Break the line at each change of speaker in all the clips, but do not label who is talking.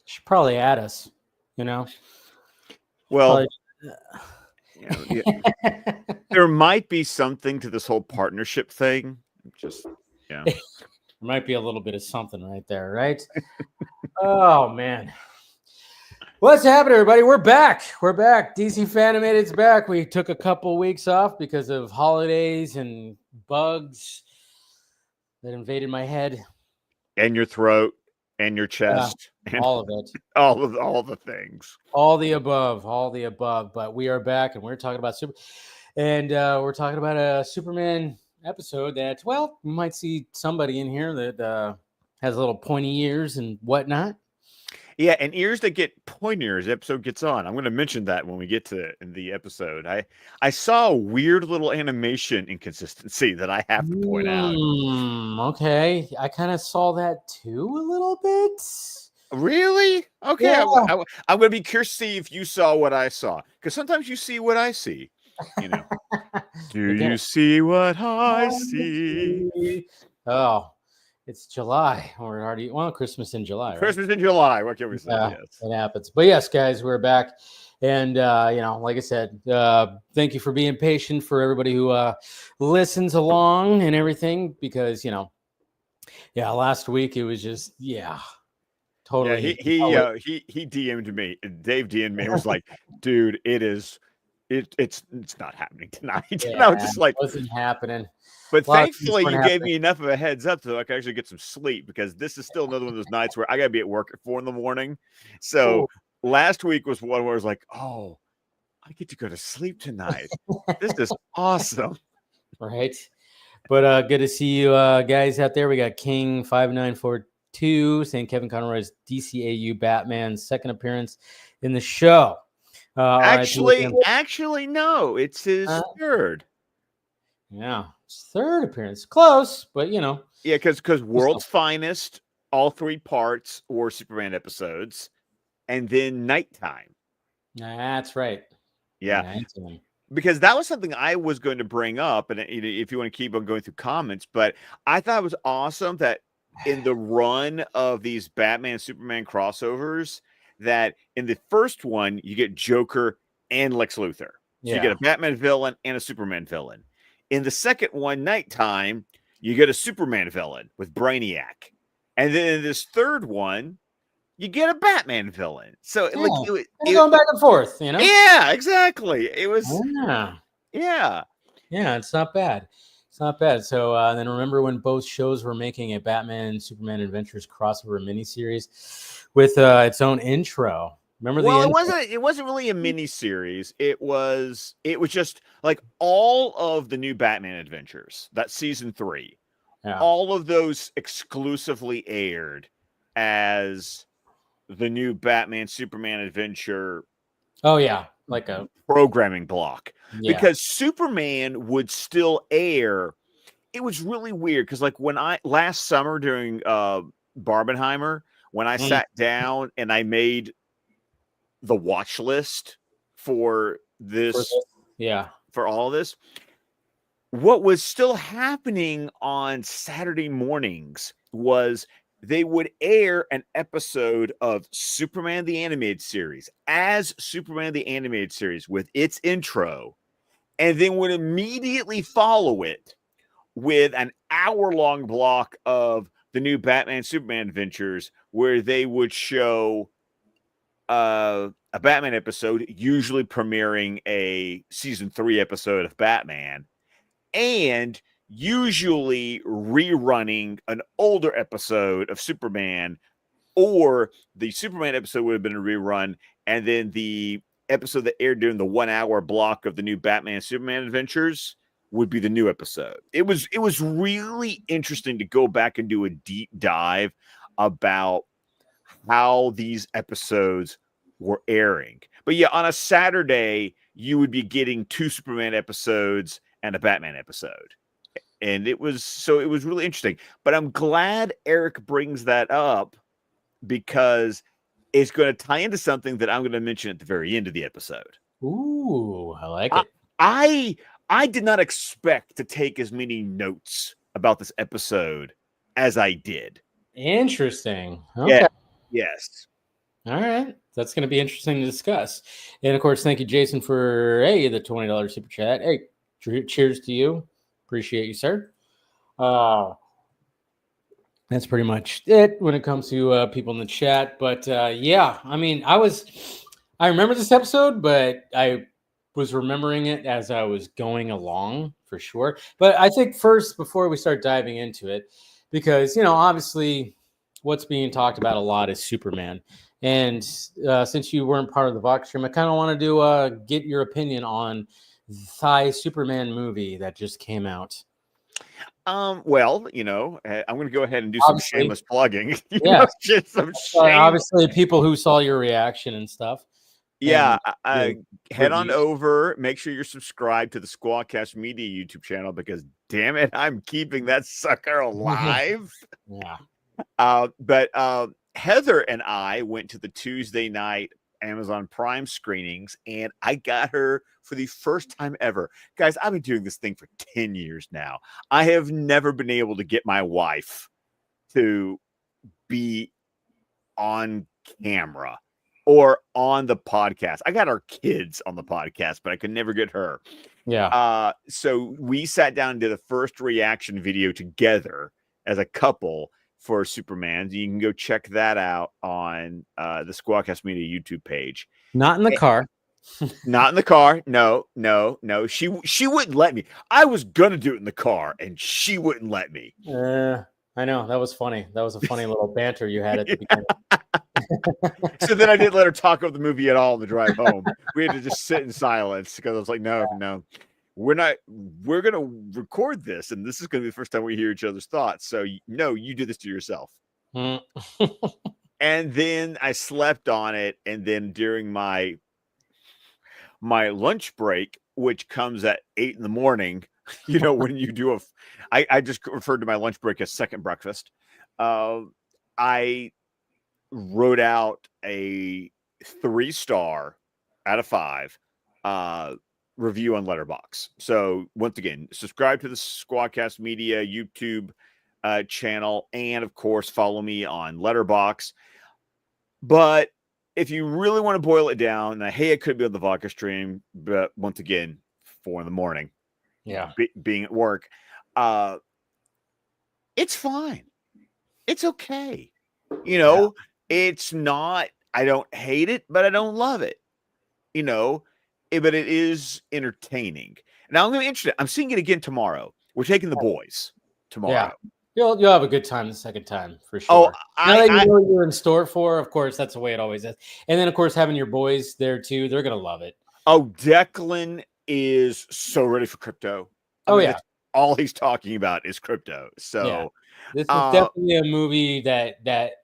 Should probably add us, you know.
Well,
Probably...
there might be something to this whole partnership thing. Just
There might be a little bit of something right there, right? Oh man. What's happening, everybody? We're back. We're back. DC Fan-imated's back. We took a couple weeks off because of holidays and bugs that invaded my head
and your throat and your chest and
all of it.
all the things.
All the above. But we are back, and we're talking about we're talking about a Superman episode that, well, you might see somebody in here that has little pointy ears and whatnot.
Yeah, and ears that get pointier as the episode gets on. I'm going to mention that when we get to the episode. I saw a weird little animation inconsistency that I have to point out.
Okay, I kind of saw that too a little bit.
Really? Okay,
Yeah.
I'm going to be curious to see if you saw what I saw, because sometimes you see what I see. You know, do you see what I see?
Oh. It's July. We're already Christmas in July. Right?
Christmas in July. What can we say?
Yeah,
yes,
it happens. But yes, guys, we're back, and like I said, thank you for being patient for everybody who listens along and everything. Because last week it was just totally.
Yeah, he DM'd me. Dave DM'd me and was like, "Dude, it's not happening tonight."
Yeah,
just like
it wasn't happening.
But thankfully, you gave me enough of a heads up so I could actually get some sleep, because this is still another one of those nights where I got to be at work at 4 a.m. So last week was one where I was like, oh, I get to go to sleep tonight. This is awesome.
Right. But good to see you guys out there. We got King 5942 saying Kevin Conroy's DCAU Batman's second appearance in the show.
Actually, no, it's his third.
Yeah, third appearance. Close, but
Yeah, because World's Finest, all 3 parts were Superman episodes, and then Nighttime.
That's right.
Yeah.
Nighttime.
Because that was something I was going to bring up, and if you want to keep on going through comments, but I thought it was awesome that in the run of these Batman Superman crossovers, that in the first one you get Joker and Lex Luthor. So you get a Batman villain and a Superman villain. In the second one, Nighttime, you get a Superman villain with Brainiac. And then in this third one, you get a Batman villain. So
going back and forth,
Yeah, exactly. It was
Yeah, it's not bad. It's not bad. So then remember when both shows were making a Batman and Superman Adventures crossover miniseries with its own intro. Remember
it wasn't really a mini series. It was just like all of the new Batman adventures, that season 3. Yeah. All of those exclusively aired as the new Batman Superman adventure.
Oh yeah, like a
programming block. Yeah. Because Superman would still air. It was really weird because like when last summer during Barbenheimer, when I sat down and I made the watch list for this, for all of this, what was still happening on Saturday mornings was they would air an episode of Superman the Animated Series as Superman the Animated Series with its intro, and then would immediately follow it with an hour-long block of the new Batman Superman adventures where they would show a Batman episode, usually premiering a season 3 episode of Batman, and usually rerunning an older episode of Superman, or the Superman episode would have been a rerun, and then the episode that aired during the 1 hour block of the new Batman Superman adventures would be the new episode. It was really interesting to go back and do a deep dive about how these episodes were airing. But yeah, on a Saturday, you would be getting 2 Superman episodes and a Batman episode. And it was really interesting. But I'm glad Eric brings that up, because it's going to tie into something that I'm going to mention at the very end of the episode.
Ooh, I like it.
I did not expect to take as many notes about this episode as I did.
Interesting.
Okay. Yes.
All right. That's going to be interesting to discuss. And of course, thank you, Jason, for the $20 super chat. Hey, cheers to you. Appreciate you, sir. That's pretty much it when it comes to people in the chat. But yeah, I mean, I remember this episode, but I was remembering it as I was going along for sure. But I think first, before we start diving into it, because, obviously what's being talked about a lot is Superman. And since you weren't part of the Vox stream, I kind of wanted to get your opinion on the Thai Superman movie that just came out.
Well, I'm going to go ahead and do some shameless plugging. Just some
obviously people who saw your reaction and stuff.
Yeah, head on over. Make sure you're subscribed to the Squawcast Media YouTube channel because, damn it, I'm keeping that sucker alive.
Yeah.
But Heather and I went to the Tuesday night Amazon Prime screenings, and I got her for the first time ever. Guys, I've been doing this thing for 10 years now. I have never been able to get my wife to be on camera or on the podcast. I got our kids on the podcast, but I could never get her.
Yeah.
So we sat down and did a first reaction video together as a couple for Superman. You can go check that out on the Squawcast Media YouTube page.
Not in the car.
Not in the car. No. She wouldn't let me. I was gonna do it in the car, and she wouldn't let me.
I know. That was funny. That was a funny little banter you had at the beginning.
So then I didn't let her talk about the movie at all on the drive home. We had to just sit in silence because I was like, no, we're going to record this. And this is going to be the first time we hear each other's thoughts. So no, you do this to yourself. And then I slept on it. And then during my lunch break, which comes at 8 a.m, when you do I just referred to my lunch break as second breakfast. I wrote out a 3-star out of 5 review on Letterboxd. So once again, subscribe to the Squawcast Media YouTube channel, and of course follow me on Letterboxd. But if you really want to boil it down, hey, it could be on the vodka stream, but once again, 4 a.m, being at work, it's fine, it's okay. It's not, I don't hate it, but I don't love it, but it is entertaining. Now I'm going to be interested. I'm seeing it again tomorrow. We're taking the boys tomorrow.
Yeah. You'll have a good time the second time for sure.
Oh,
now that you know what you're in store for, of course, that's the way it always is. And then, of course, having your boys there too, they're going to love it.
Oh, Declan is so ready for crypto.
Yeah.
All he's talking about is crypto. So
this is definitely a movie that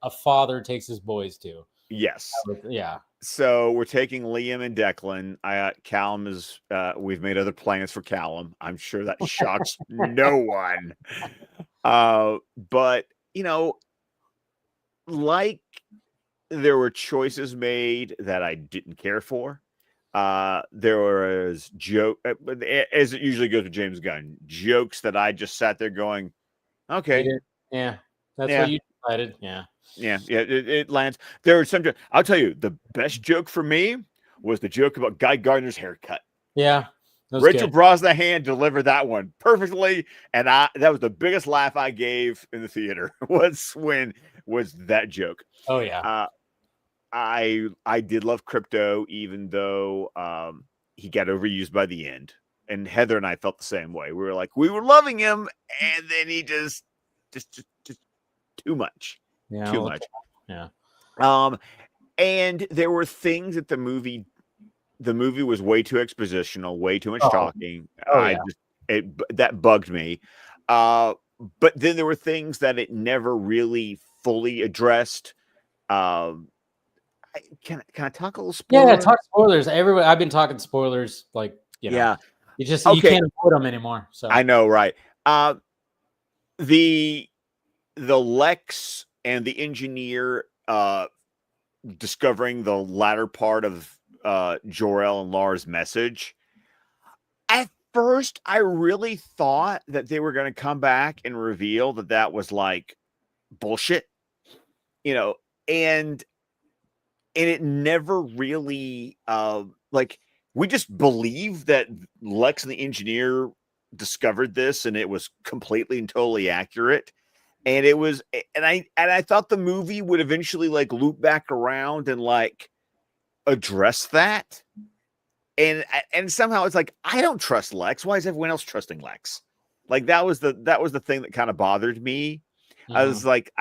a father takes his boys to.
Yes.
Yeah.
So we're taking Liam and Declan. Callum is. We've made other plans for Callum. I'm sure that shocks no one. But like there were choices made that I didn't care for. There was as it usually goes with James Gunn, jokes that I just sat there going, okay,
yeah, that's what you decided. Yeah,
it lands. There were some. I'll tell you, the best joke for me was the joke about Guy Gardner's haircut.
Yeah,
Rachel Brosnahan delivered that one perfectly, and that was the biggest laugh I gave in the theater. Was that joke?
Oh yeah.
I did love crypto, even though he got overused by the end. And Heather and I felt the same way. We were loving him, and then he just too much.
Yeah,
too much.
Yeah.
And there were things that the movie was way too expositional, way too much talking. That bugged me. But then there were things that it never really fully addressed. Can I talk a little spoilers?
Yeah, talk spoilers. Everybody, I've been talking spoilers. You can't avoid them anymore. So
I know, right? The Lex and the engineer discovering the latter part of Jor-El and Lara's message. At first, I really thought that they were going to come back and reveal that was like bullshit, and and it never really like we just believe that Lex and the engineer discovered this and it was completely and totally accurate. And it was, and I thought the movie would eventually like loop back around and like address that. And somehow it's like, I don't trust Lex. Why is everyone else trusting Lex? Like that was the thing that kind of bothered me. I was like,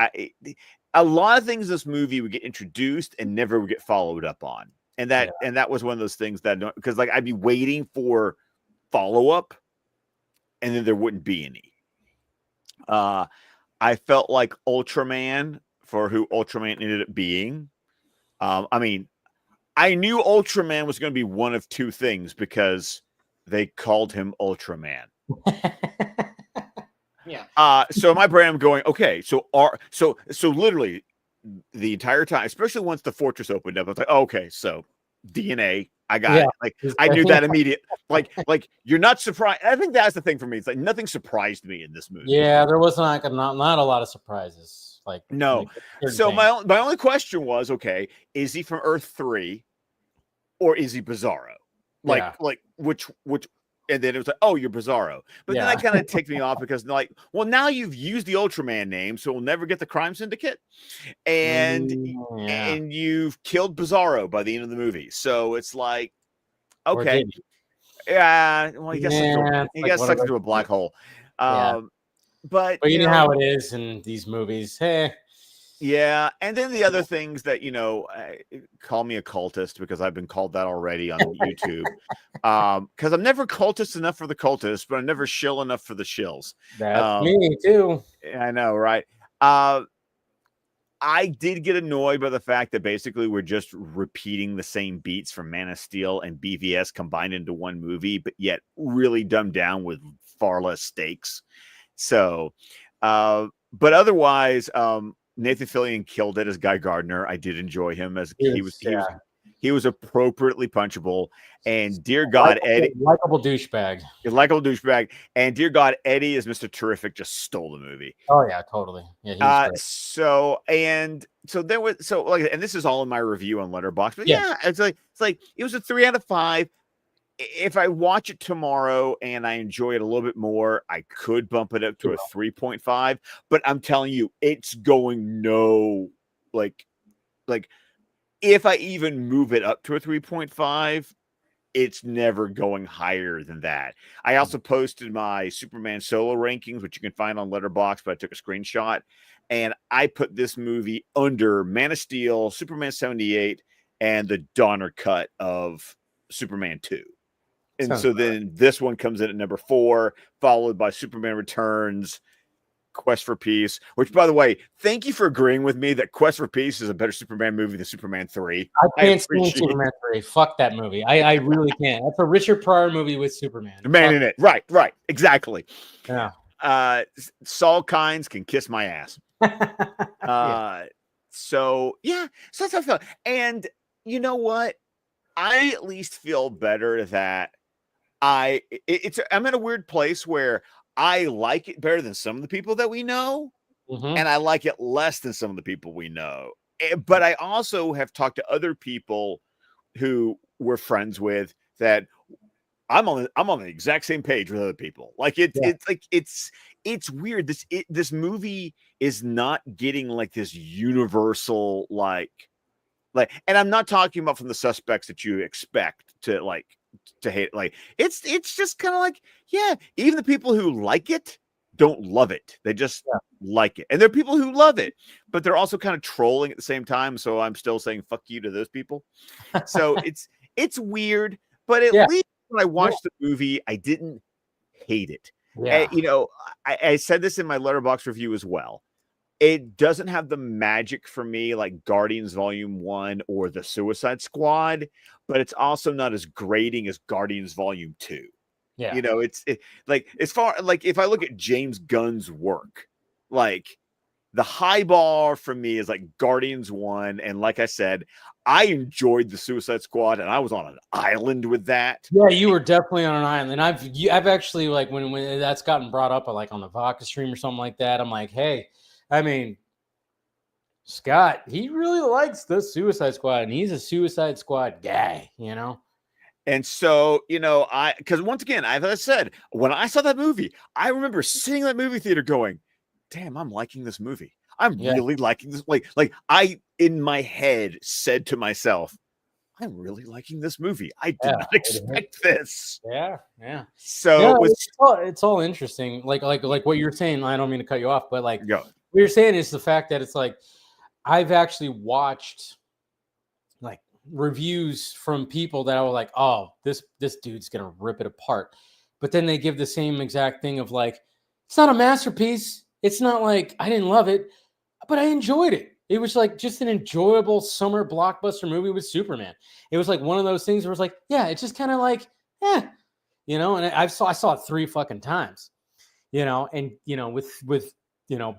a lot of things in this movie would get introduced and never would get followed up on. And that was one of those things that, because like I'd be waiting for follow up and then there wouldn't be any. I felt like Ultraman, for who Ultraman ended up being. I mean, I knew Ultraman was going to be one of two things because they called him Ultraman.
Yeah.
So my brain, I'm going, okay, so literally the entire time, especially once the fortress opened up, I was like, oh, okay, so DNA, I got it. Like I knew that immediate. Like you're not surprised. I think that's the thing for me. It's like nothing surprised me in this movie.
Yeah, there was not a lot of surprises. Like
no. So my only question was, okay, is he from Earth 3 or is he Bizarro? Like which and then it was like, oh, you're Bizarro. But then that kind of ticked me off because like, well, now you've used the Ultraman name, so we'll never get the crime syndicate. And you've killed Bizarro by the end of the movie. So it's like, okay. Yeah. Well, he got sucked into a black hole. But
you know how it is in these movies. Hey.
Yeah, and then the other things that, call me a cultist because I've been called that already on YouTube. Because I'm never cultist enough for the cultists, but I'm never shill enough for the shills.
That's me too.
I know, right? I did get annoyed by the fact that basically we're just repeating the same beats from Man of Steel and BVS combined into one movie, but yet really dumbed down with far less stakes. So, but otherwise, Nathan Fillion killed it as Guy Gardner. I did enjoy him as he was appropriately punchable. And dear God, Eddie,
likable douchebag.
And dear God, Eddie as Mr. Terrific just stole the movie.
Oh yeah, totally. Yeah.
And this is all in my review on Letterboxd. But it's like it was a 3 out of 5. If I watch it tomorrow and I enjoy it a little bit more, I could bump it up to a 3.5. But I'm telling you, it's going if I even move it up to a 3.5, it's never going higher than that. I also posted my Superman solo rankings, which you can find on Letterboxd, but I took a screenshot. And I put this movie under Man of Steel, Superman 78, and the Donner cut of Superman 2. And then this one comes in at number 4, followed by Superman Returns, Quest for Peace, which, by the way, thank you for agreeing with me that Quest for Peace is a better Superman movie than Superman 3.
I can't stand Superman 3. Fuck that movie. I really can't. That's a Richard Pryor movie with Superman.
Man in it. Right. Exactly.
Yeah.
Saul Kynes can kiss my ass. So that's how I felt. And you know what? I at least feel better that I'm in a weird place where I like it better than some of the people that we know, and I like it less than some of the people we know. But I also have talked to other people who we're friends with that I'm on the exact same page with other people. Like it's weird. This movie is not getting like this universal like, and I'm not talking about from the suspects that you expect to hate. Like it's just kind of like, even the people who like it don't love it. They just like it. And there are people who love it, but they're also kind of trolling at the same time. So I'm still saying fuck you to those people. So it's weird, but at least when I watched the movie, I didn't hate it. I said this in my Letterboxd review as well. It doesn't have the magic for me like Guardians Volume 1 or The Suicide Squad, but it's also not as grating as Guardians Volume 2. Yeah. It's like as far like if I look at James Gunn's work, like the high bar for me is like Guardians 1. And like I said, I enjoyed The Suicide Squad and I was on an island with that.
Yeah, you were definitely on an island. I've actually like when that's gotten brought up like on the Vodka stream or something like that, I'm like, hey, I mean, Scott, he really likes the Suicide Squad, and he's a Suicide Squad guy, you know?
And so, because once again, as I said, when I saw that movie, I remember sitting in that movie theater going, damn, I'm liking this movie. I'm really liking this. Like I, in my head, said to myself, I'm really liking this movie. I did not expect this.
Yeah.
So
it's all interesting. Like what you're saying, I don't mean to cut you off, but like
go.
what you're saying is the fact that it's like, I've actually watched like reviews from people that I was like, oh, this dude's gonna rip it apart. But then they give the same exact thing of like, it's not a masterpiece. It's not like I didn't love it, but I enjoyed it. It was like just an enjoyable summer blockbuster movie with Superman. It was like one of those things where it's like, yeah, it's just kind of like, and I saw it 3 fucking times, and with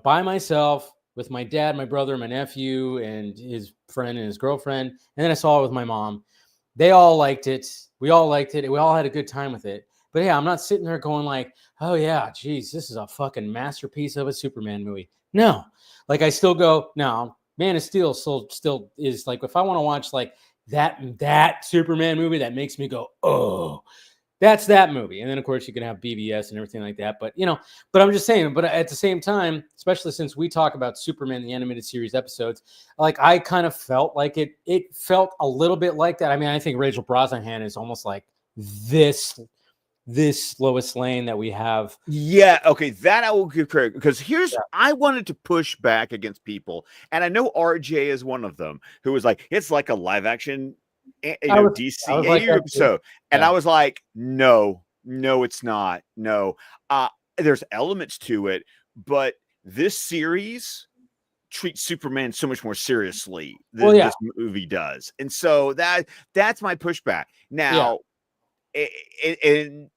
by myself, with my dad, my brother, my nephew, and his friend and his girlfriend. And then I saw it with my mom. They all liked it. We all liked it. We all had a good time with it. But yeah, I'm not sitting there going like, oh yeah, geez, this is a fucking masterpiece of a Superman movie. No, like I still go, no, Man of Steel still is like, if I want to watch like that Superman movie that makes me go, oh, that's that movie. And then of course you can have BVS and everything like that. But but I'm just saying, but at the same time, especially since we talk about Superman, the animated series episodes, like I kind of felt like it felt a little bit like that. I mean, I think Rachel Brosnahan is almost like this Lois Lane that we have.
Yeah, okay, that I will give credit, because I wanted to push back against people, and I know RJ is one of them, who was like, it's like a live action DC
like
episode. And I was like, no, it's not. No. There's elements to it, but this series treats Superman so much more seriously than this movie does. And so that's my pushback. Now, and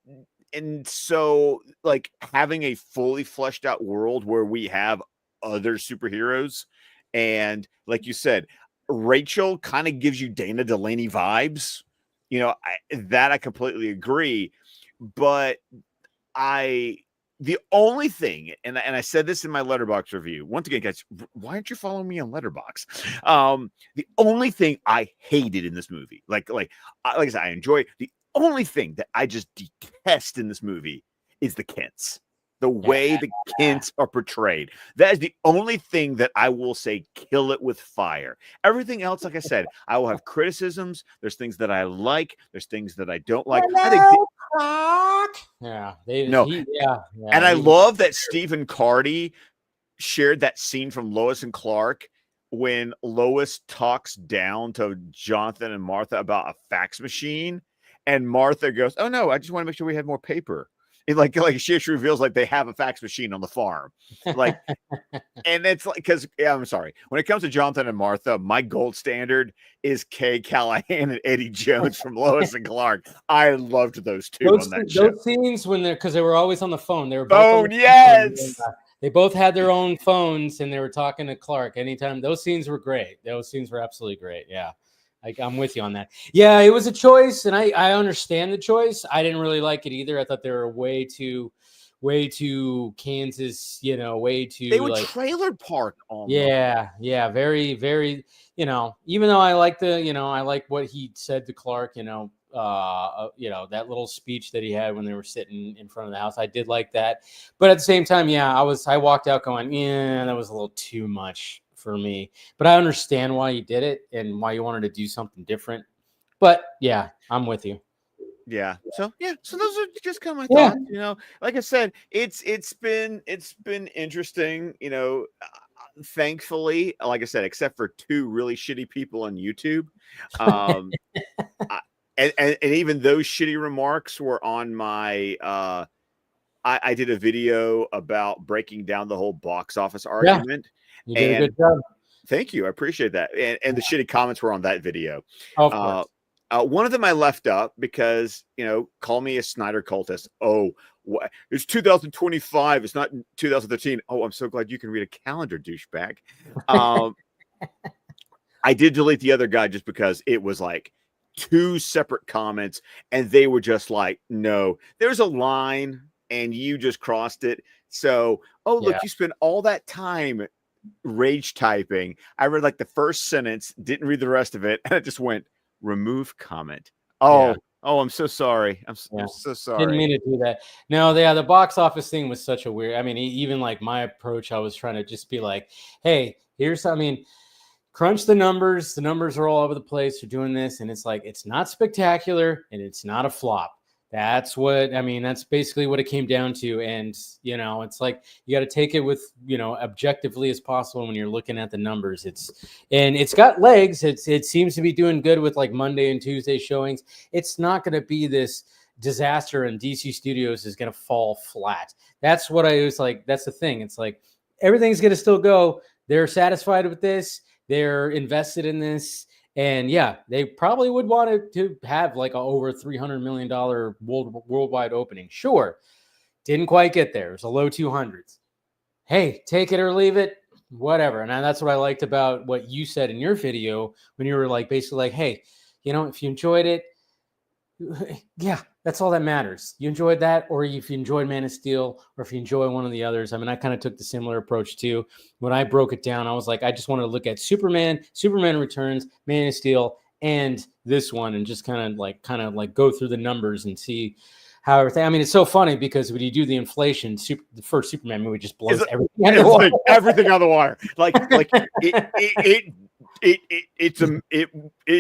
so like having a fully fleshed out world where we have other superheroes, and like you said, Rachel kind of gives you Dana Delaney vibes. I completely agree. But the only thing, and I said this in my Letterboxd review, once again, guys, why aren't you following me on Letterboxd? The only thing I hated in this movie, like I said, I enjoy it. The only thing that I just detest in this movie is the Kents. The way the Kents are portrayed. That is the only thing that I will say kill it with fire. Everything else, like I said, I will have criticisms. There's things that I like. There's things that I don't like. I think and I love that Stephen Cardy shared that scene from Lois and Clark when Lois talks down to Jonathan and Martha about a fax machine, and Martha goes, "Oh no, I just want to make sure we have more paper." And like she actually reveals like they have a fax machine on the farm, like, and it's like, because I'm sorry, when it comes to Jonathan and Martha, my gold standard is Kay Callahan and Eddie Jones from Lois and Clark. I loved those two on that show.
Those scenes when because they were always on the phone. They were
both yes.
They both had their own phones and they were talking to Clark anytime. Those scenes were great. Those scenes were absolutely great. Yeah. I'm with you on that. Yeah, it was a choice, and I understand the choice. I didn't really like it either. I thought they were way too Kansas, way too.
They were trailer park almost.
Yeah, very, very. Even though I like I like what he said to Clark. That little speech that he had when they were sitting in front of the house. I did like that, but at the same time, I walked out going, yeah, that was a little too much for me, but I understand why you did it and why you wanted to do something different. But yeah, I'm with you.
Yeah. So those are just kind of my thoughts. Like I said, it's been interesting. Thankfully, like I said, except for 2 really shitty people on YouTube, and even those shitty remarks were on my. I did a video about breaking down the whole box office argument.
You did a good job.
Thank you. I appreciate that. And the shitty comments were on that video.
Of course.
One of them I left up because, call me a Snyder cultist. Oh, what? It's 2025. It's not 2013. Oh, I'm so glad you can read a calendar, douchebag. I did delete the other guy just because it was like 2 separate comments and they were just like, no, there's a line and you just crossed it. So, look, you spent all that time rage typing. I read like the first sentence, didn't read the rest of it, and it just went remove comment. Oh,
Yeah.
oh, I'm so sorry. I'm so
Didn't
sorry.
mean to do that. No, the box office thing was such a weird. I mean, even like my approach, I was trying to just be like, hey, here's. I mean, crunch the numbers. The numbers are all over the place. You're doing this, and it's like it's not spectacular, and it's not a flop. That's what I mean. That's basically what it came down to. And it's like you got to take it with objectively as possible when you're looking at the numbers. It's got legs. It seems to be doing good with like Monday and Tuesday showings. It's not going to be this disaster, and DC Studios is going to fall flat. That's what I was like. That's the thing. It's like everything's going to still go. They're satisfied with this. They're invested in this. And yeah, they probably would want it to have like a over $300 million worldwide opening. Sure. Didn't quite get there. It was a low 200s. Hey, take it or leave it. Whatever. And that's what I liked about what you said in your video when you were like, basically like, hey, if you enjoyed it, yeah, that's all that matters. You enjoyed that, or if you enjoyed Man of Steel, or if you enjoy one of the others. I mean, I kind of took the similar approach too. When I broke it down, I was like, I just want to look at Superman Returns, Man of Steel, and this one, and just kind of like go through the numbers and see how everything. I mean, it's so funny because when you do the inflation, the first Superman movie just blows everything out of the water.
Everything out of the water. Like it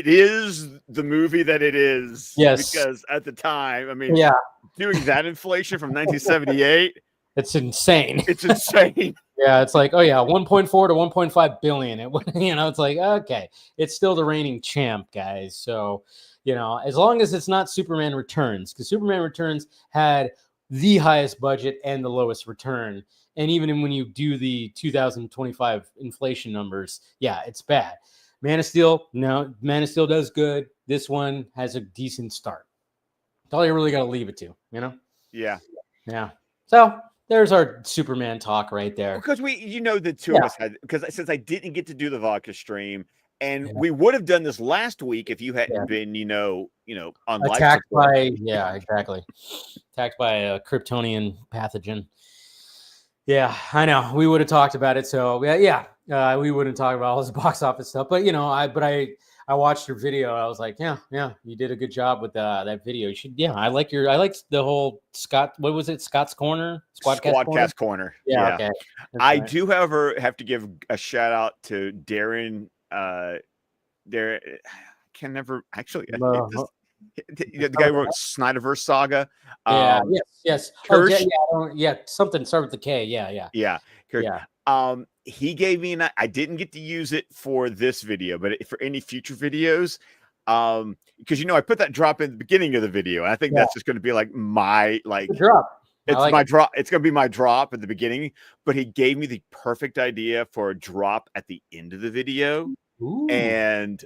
is the movie that it is.
Yes.
Because at the time, I mean,
yeah,
doing that inflation from 1978,
it's insane.
It's insane.
Yeah, it's like, oh yeah, 1.4 to 1.5 billion. It's like, okay, it's still the reigning champ, guys. So, as long as it's not Superman Returns, because Superman Returns had the highest budget and the lowest return. And even when you do the 2025 inflation numbers, yeah, it's bad. Man of Steel, no, Man of Steel does good. This one has a decent start. That's all you really got to leave it to,
Yeah.
Yeah. So there's our Superman talk right there.
Because the two of us had, because since I didn't get to do the vodka stream, and we would have done this last week if you hadn't been, on
attacked by, exactly. Attacked by a Kryptonian pathogen. Yeah, I know. We would have talked about it. So we wouldn't talk about all this box office stuff. But I watched your video. I was like, yeah, you did a good job with that video. You should, I like the whole Scott. What was it? Scott's Corner,
Squadcast Corner.
Yeah. Okay.
I do, however, have to give a shout out to Darren. There, I can never actually. The guy who wrote Snyderverse Saga.
Yes. Something started with the K. Yeah.
He gave me I didn't get to use it for this video, but for any future videos, because I put that drop in the beginning of the video, and I think that's just going to be like my
drop.
It's my drop. It's going to be my drop at the beginning. But he gave me the perfect idea for a drop at the end of the video.
Ooh.
And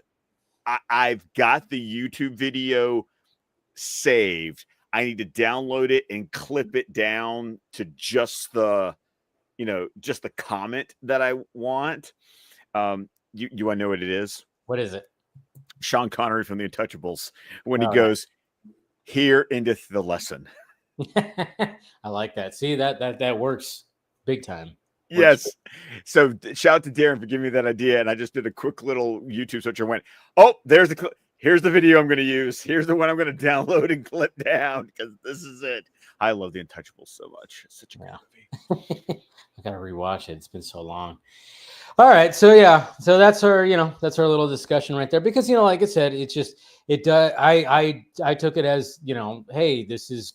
I've got the YouTube video saved. I need to download it and clip it down to just the comment that I want. You want to know what it is?
What is it?
Sean Connery from The Untouchables, when he goes, "Here endeth the lesson."
I like that. See, that works big time.
Yes. So shout out to Darren for giving me that idea. And I just did a quick little YouTube search and went, oh, here's the video I'm going to use. Here's the one I'm going to download and clip down, because this is it. I love The Untouchables so much. It's such a good movie.
I got to rewatch it. It's been so long. All right. So so that's our little discussion right there, because, like I said, it's just, it does. I took it as, hey, this is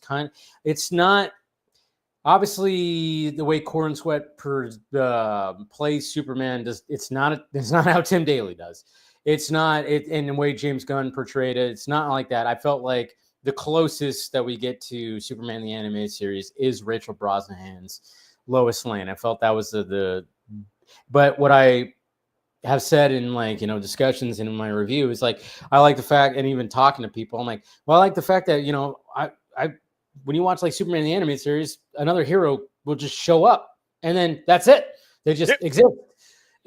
it's not, obviously, the way Corn Sweat plays Superman it's not how Tim Daly does. It's not in the way James Gunn portrayed it. It's not like that. I felt like the closest that we get to Superman the Animated Series is Rachel Brosnahan's Lois Lane. I felt that was but what I have said in discussions and in my review is I like the fact, and even talking to people, I'm like, well, I like the fact that I when you watch Superman the Animated Series, another hero will just show up, and then that's it. They just exist.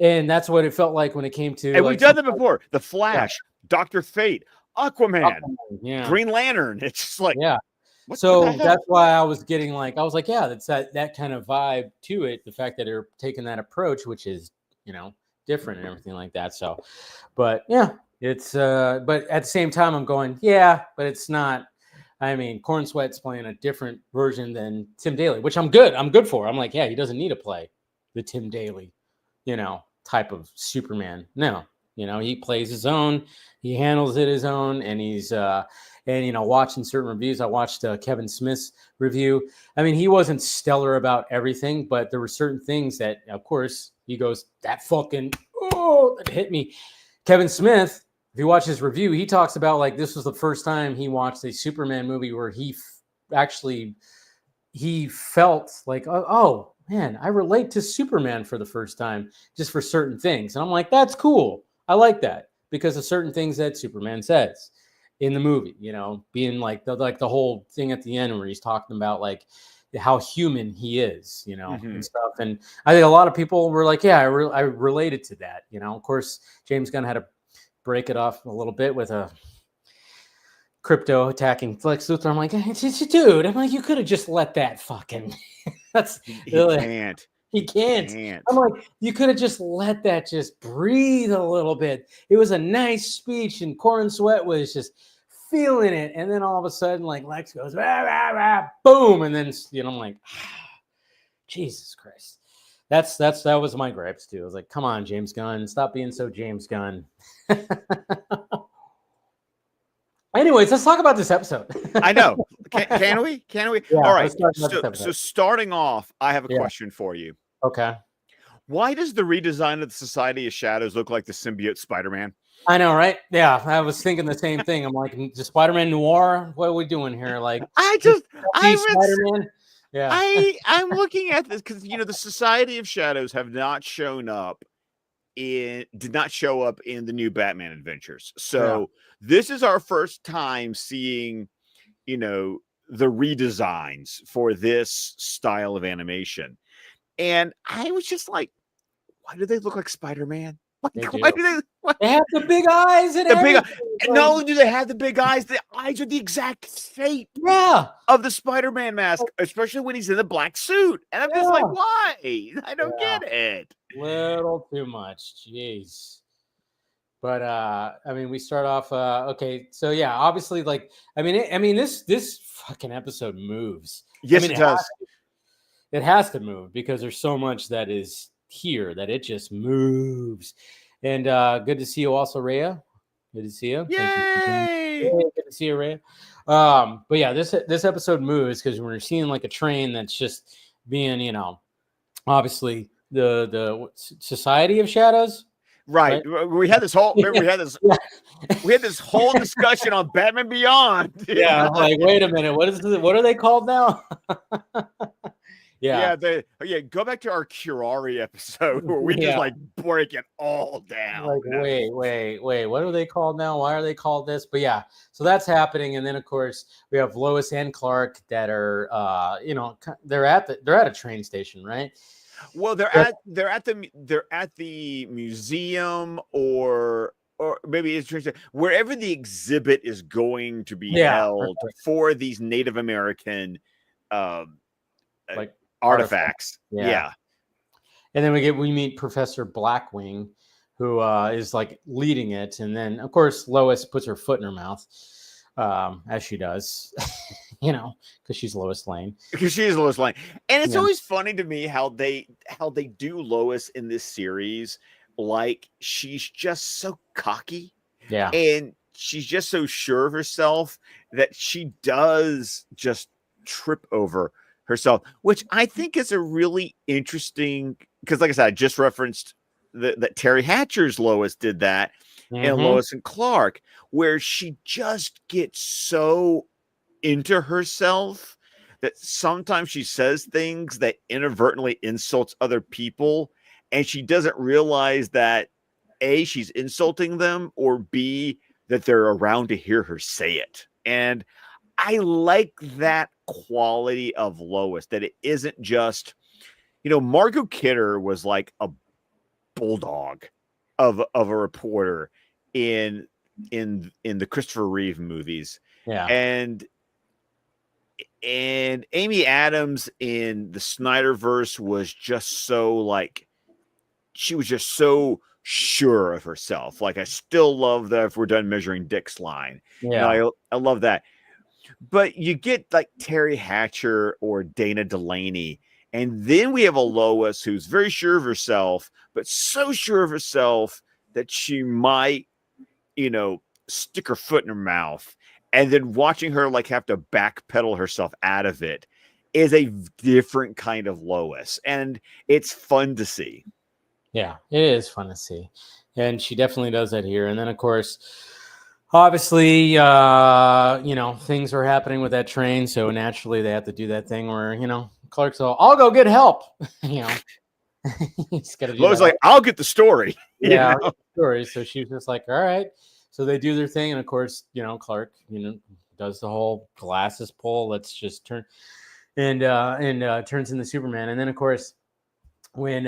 And that's what it felt like when it came to.
And we've done that before. The Flash, Dr. Fate, Aquaman, Green Lantern. It's just like,
so that's why I was getting that's that kind of vibe to it. The fact that they're taking that approach, which is different and everything like that. So, but yeah, it's but at the same time, I'm going, yeah, but it's not. I mean, Corn Sweat's playing a different version than Tim Daly, which I'm good. I'm good for. I'm like, yeah, he doesn't need to play the Tim Daly, type of Superman. No, he plays his own. He handles it his own, and he's watching certain reviews. I watched Kevin Smith's review. I mean, he wasn't stellar about everything, but there were certain things that, of course, he goes, that fucking that hit me. Kevin Smith, if you watch his review, he talks about like this was the first time he watched a Superman movie where he felt like, oh man, I relate to Superman for the first time just for certain things. And I'm like, that's cool. I like that because of certain things that Superman says in the movie, being like the whole thing at the end where he's talking about like how human he is, and stuff. And I think a lot of people were like, yeah, I related to that. Of course, James Gunn had to break it off a little bit with a crypto attacking Lex Luthor. I'm like, dude, I'm like, you could have just let that fucking that's he can't. I'm like, you could have just let that just breathe a little bit. It was a nice speech, and Corn Sweat was just feeling it, and then all of a sudden, like Lex goes, rah, rah, rah, boom, and then I'm like, Jesus Christ. That was my gripes too. I was like, come on, James Gunn, stop being so James Gunn. Anyways, let's talk about this episode.
I know. Can we? Yeah, all right. So starting off, I have a question for you.
Okay.
Why does the redesign of the Society of Shadows look like the symbiote Spider-Man?
I know, right? Yeah, I was thinking the same thing. I'm like, the Spider-Man Noir? What are we doing here? Like,
Spider-Man? Yeah. I'm looking at this because the Society of Shadows did not show up in the new Batman adventures. So this is our first time seeing, the redesigns for this style of animation. And I was just like, why do they look like Spider-Man?
They have the big eyes and everything.
Not only do they have the big eyes, the eyes are the exact shape of the Spider-Man mask, especially when he's in the black suit. And I'm just like, why? I don't get it.
Little too much. Jeez. But I mean, we start off okay. So yeah, obviously, like, I mean, this fucking episode moves.
Yes, it does.
It has to move because there's so much that is here that it just moves. And good to see you also, Rhea. Good to see you.
Yay!
Good to see you, Rhea. But yeah, this episode moves because we're seeing like a train that's just being, obviously the Society of Shadows.
Right. We had this whole we had this whole discussion on Batman Beyond.
Yeah, like, wait a minute, what are they called now?
Go back to our Curari episode where we just like break it all down.
Like, wait, what are they called now? Why are they called this? But yeah, so that's happening, and then of course we have Lois and Clark that are they're at a train station, right?
Well, they're at the museum or maybe it's wherever the exhibit is going to be held for these Native American like artifacts. Yeah.
And then we meet Professor Blackwing, who is like leading it, and then of course Lois puts her foot in her mouth, as she does, because she's Lois Lane.
Because she is Lois Lane, and it's always funny to me how they do Lois in this series, like she's just so cocky, and she's just so sure of herself that she does just trip over herself, which I think is a really interesting, because like I said, I just referenced that Terry Hatcher's Lois did that in Lois and Clark, where she just gets so into herself that sometimes she says things that inadvertently insults other people, and she doesn't realize that A, she's insulting them, or B, that they're around to hear her say it. And I like that quality of Lois, that it isn't just, Margot Kidder was like a bulldog of a reporter in the Christopher Reeve movies.
Yeah.
And Amy Adams in the Snyderverse was just so like, she was just so sure of herself. Like, I still love the "if we're done measuring dicks" line.
Yeah.
I love that. But you get like Terry Hatcher or Dana Delaney, and then we have a Lois who's very sure of herself, but so sure of herself that she might, stick her foot in her mouth. And then watching her like have to backpedal herself out of it is a different kind of Lois. And it's fun to see.
Yeah, it is fun to see. And she definitely does that here. And then, of course, obviously, things are happening with that train. So naturally, they have to do that thing where, Clark's all, I'll go get help. He's got to do
Lois
that.
like, I'll get the story.
Yeah, story. So she was just like, all right. So they do their thing. And of course, Clark, does the whole glasses pull. Let's just turn and turns into Superman. And then, of course, when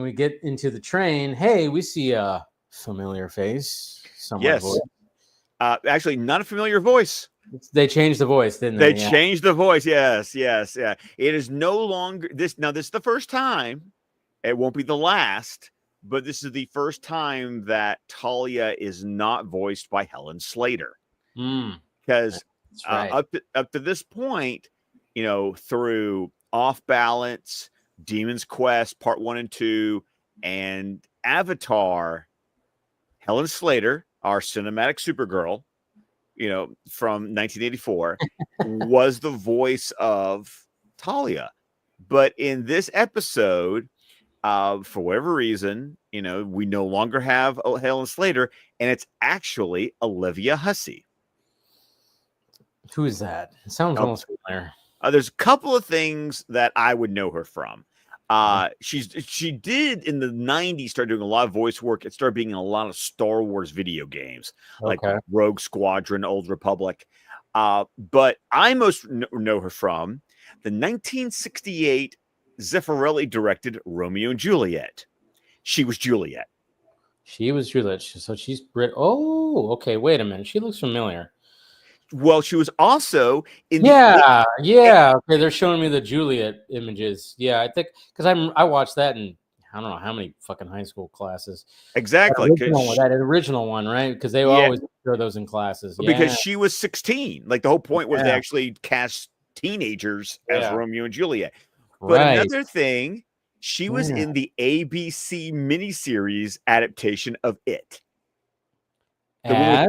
we get into the train, hey, we see a familiar face.
Yes. Actually, not a familiar voice.
They changed the voice, didn't they?
They changed the voice. Yes. It is no longer this. Now, this is the first time. It won't be the last, but this is the first time that Talia is not voiced by Helen Slater. Because
right.
up to this point, through Off Balance, Demon's Quest Part 1 and 2, and Avatar, Helen Slater, our cinematic Supergirl, from 1984, was the voice of Talia. But in this episode, for whatever reason, we no longer have Helen Slater, and it's actually Olivia Hussey.
Who is that? It sounds almost familiar.
There's a couple of things that I would know her from. She did in the 90s start doing a lot of voice work. It started being in a lot of Star Wars video games, like Rogue Squadron, Old Republic. But I most know her from the 1968 Zeffirelli directed Romeo and Juliet. She was Juliet.
So she's Brit. Oh, okay. Wait a minute. She looks familiar.
Well, she was also in
the okay, they're showing me the Juliet images. Yeah, I think because I watched that in I don't know how many fucking high school classes.
Exactly.
That original one, right? Because they always show those in classes.
Because she was 16. Like the whole point was they actually cast teenagers as Romeo and Juliet. But another thing, she was in the ABC miniseries adaptation of It. I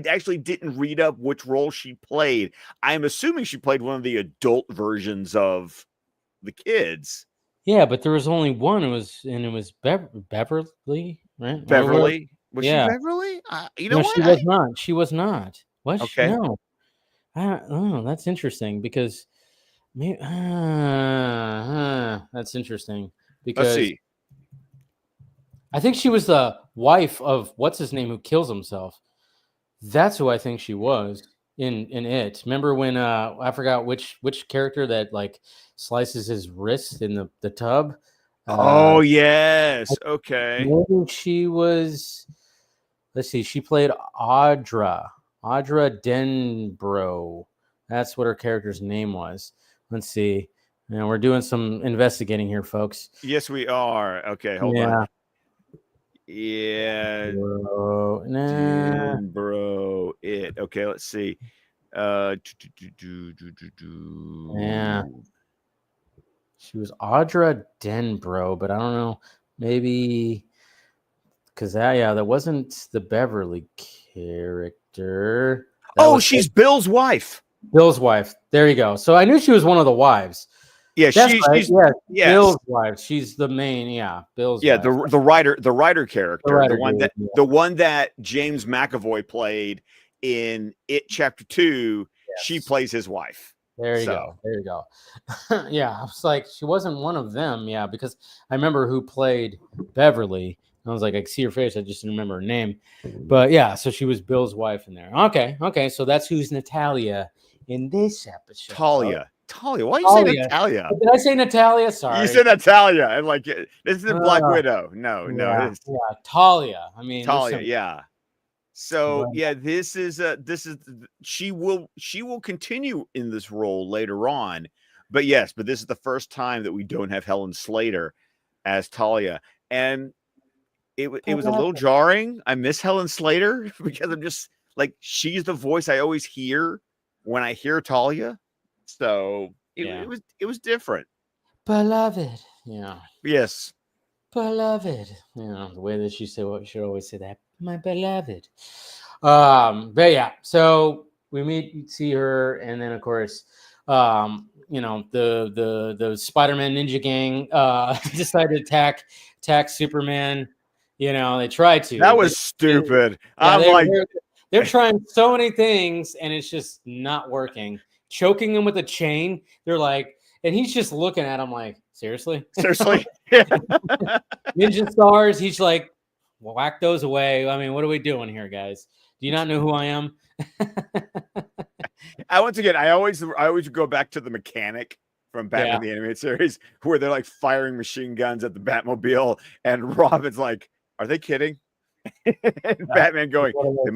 actually didn't read up which role she played. I'm assuming she played one of the adult versions of the kids.
Yeah, but there was only one. It was Beverly, right?
Beverly? Was she Beverly?
She was not. She was not. What?
Okay.
No. That's interesting because maybe that's interesting because
let's see.
I think she was the wife of what's his name who kills himself. That's who I think she was in It. Remember when I forgot which character that like slices his wrist in the tub?
Oh yes. Okay.
Maybe she was. Let's see. She played Audra Denbrough. That's what her character's name was. Let's see. Now we're doing some investigating here, folks.
Yes, we are. Okay, hold on. Yeah. Denbrough. It. Okay, let's see.
Yeah. She was Audra Denbrough, but I don't know. Maybe because that wasn't the Beverly character.
She's Bill's wife.
Bill's wife. There you go. So I knew she was one of the wives.
Yeah, she's
Bill's wife. She's the main. Yeah, Bill's.
Yeah, wife. the writer character, the one that James McAvoy played in It Chapter 2. Yes. She plays his wife.
There you go. Yeah, I was like, she wasn't one of them. Yeah, because I remember who played Beverly. I was like, I see her face. I just didn't remember her name. But yeah, so she was Bill's wife in there. Okay. So that's who's Natalia in this episode.
Talia. Why are you saying Natalia?
Did I say Natalia? Sorry.
You said Natalia. And like, this isn't Black Widow. No.
Talia. I mean,
Talia. Yeah. So this is she will continue in this role later on. But this is the first time that we don't have Helen Slater. as Talia, and it was a little jarring. I miss Helen Slater because I'm just like, she's the voice I always hear when I hear Talia. So it was different.
Beloved. Yeah.
Yes.
Beloved. You know, the way that she said what should always say that. My beloved. But yeah, so we see her, and then of course, you know, the Spider-Man ninja gang decided to attack Superman. You know, they tried to.
That was stupid.
Yeah,
I'm like,
they're trying so many things, and it's just not working. Choking him with a chain. They're like, and he's just looking at him like, seriously?
Seriously? Yeah.
Ninja stars. He's like, well, whack those away. I mean, what are we doing here, guys? Do you not know who I am?
I always go back to the mechanic from Batman the Animated Series, where they're like firing machine guns at the Batmobile, and Robin's like, "Are they kidding?" And Batman going, "They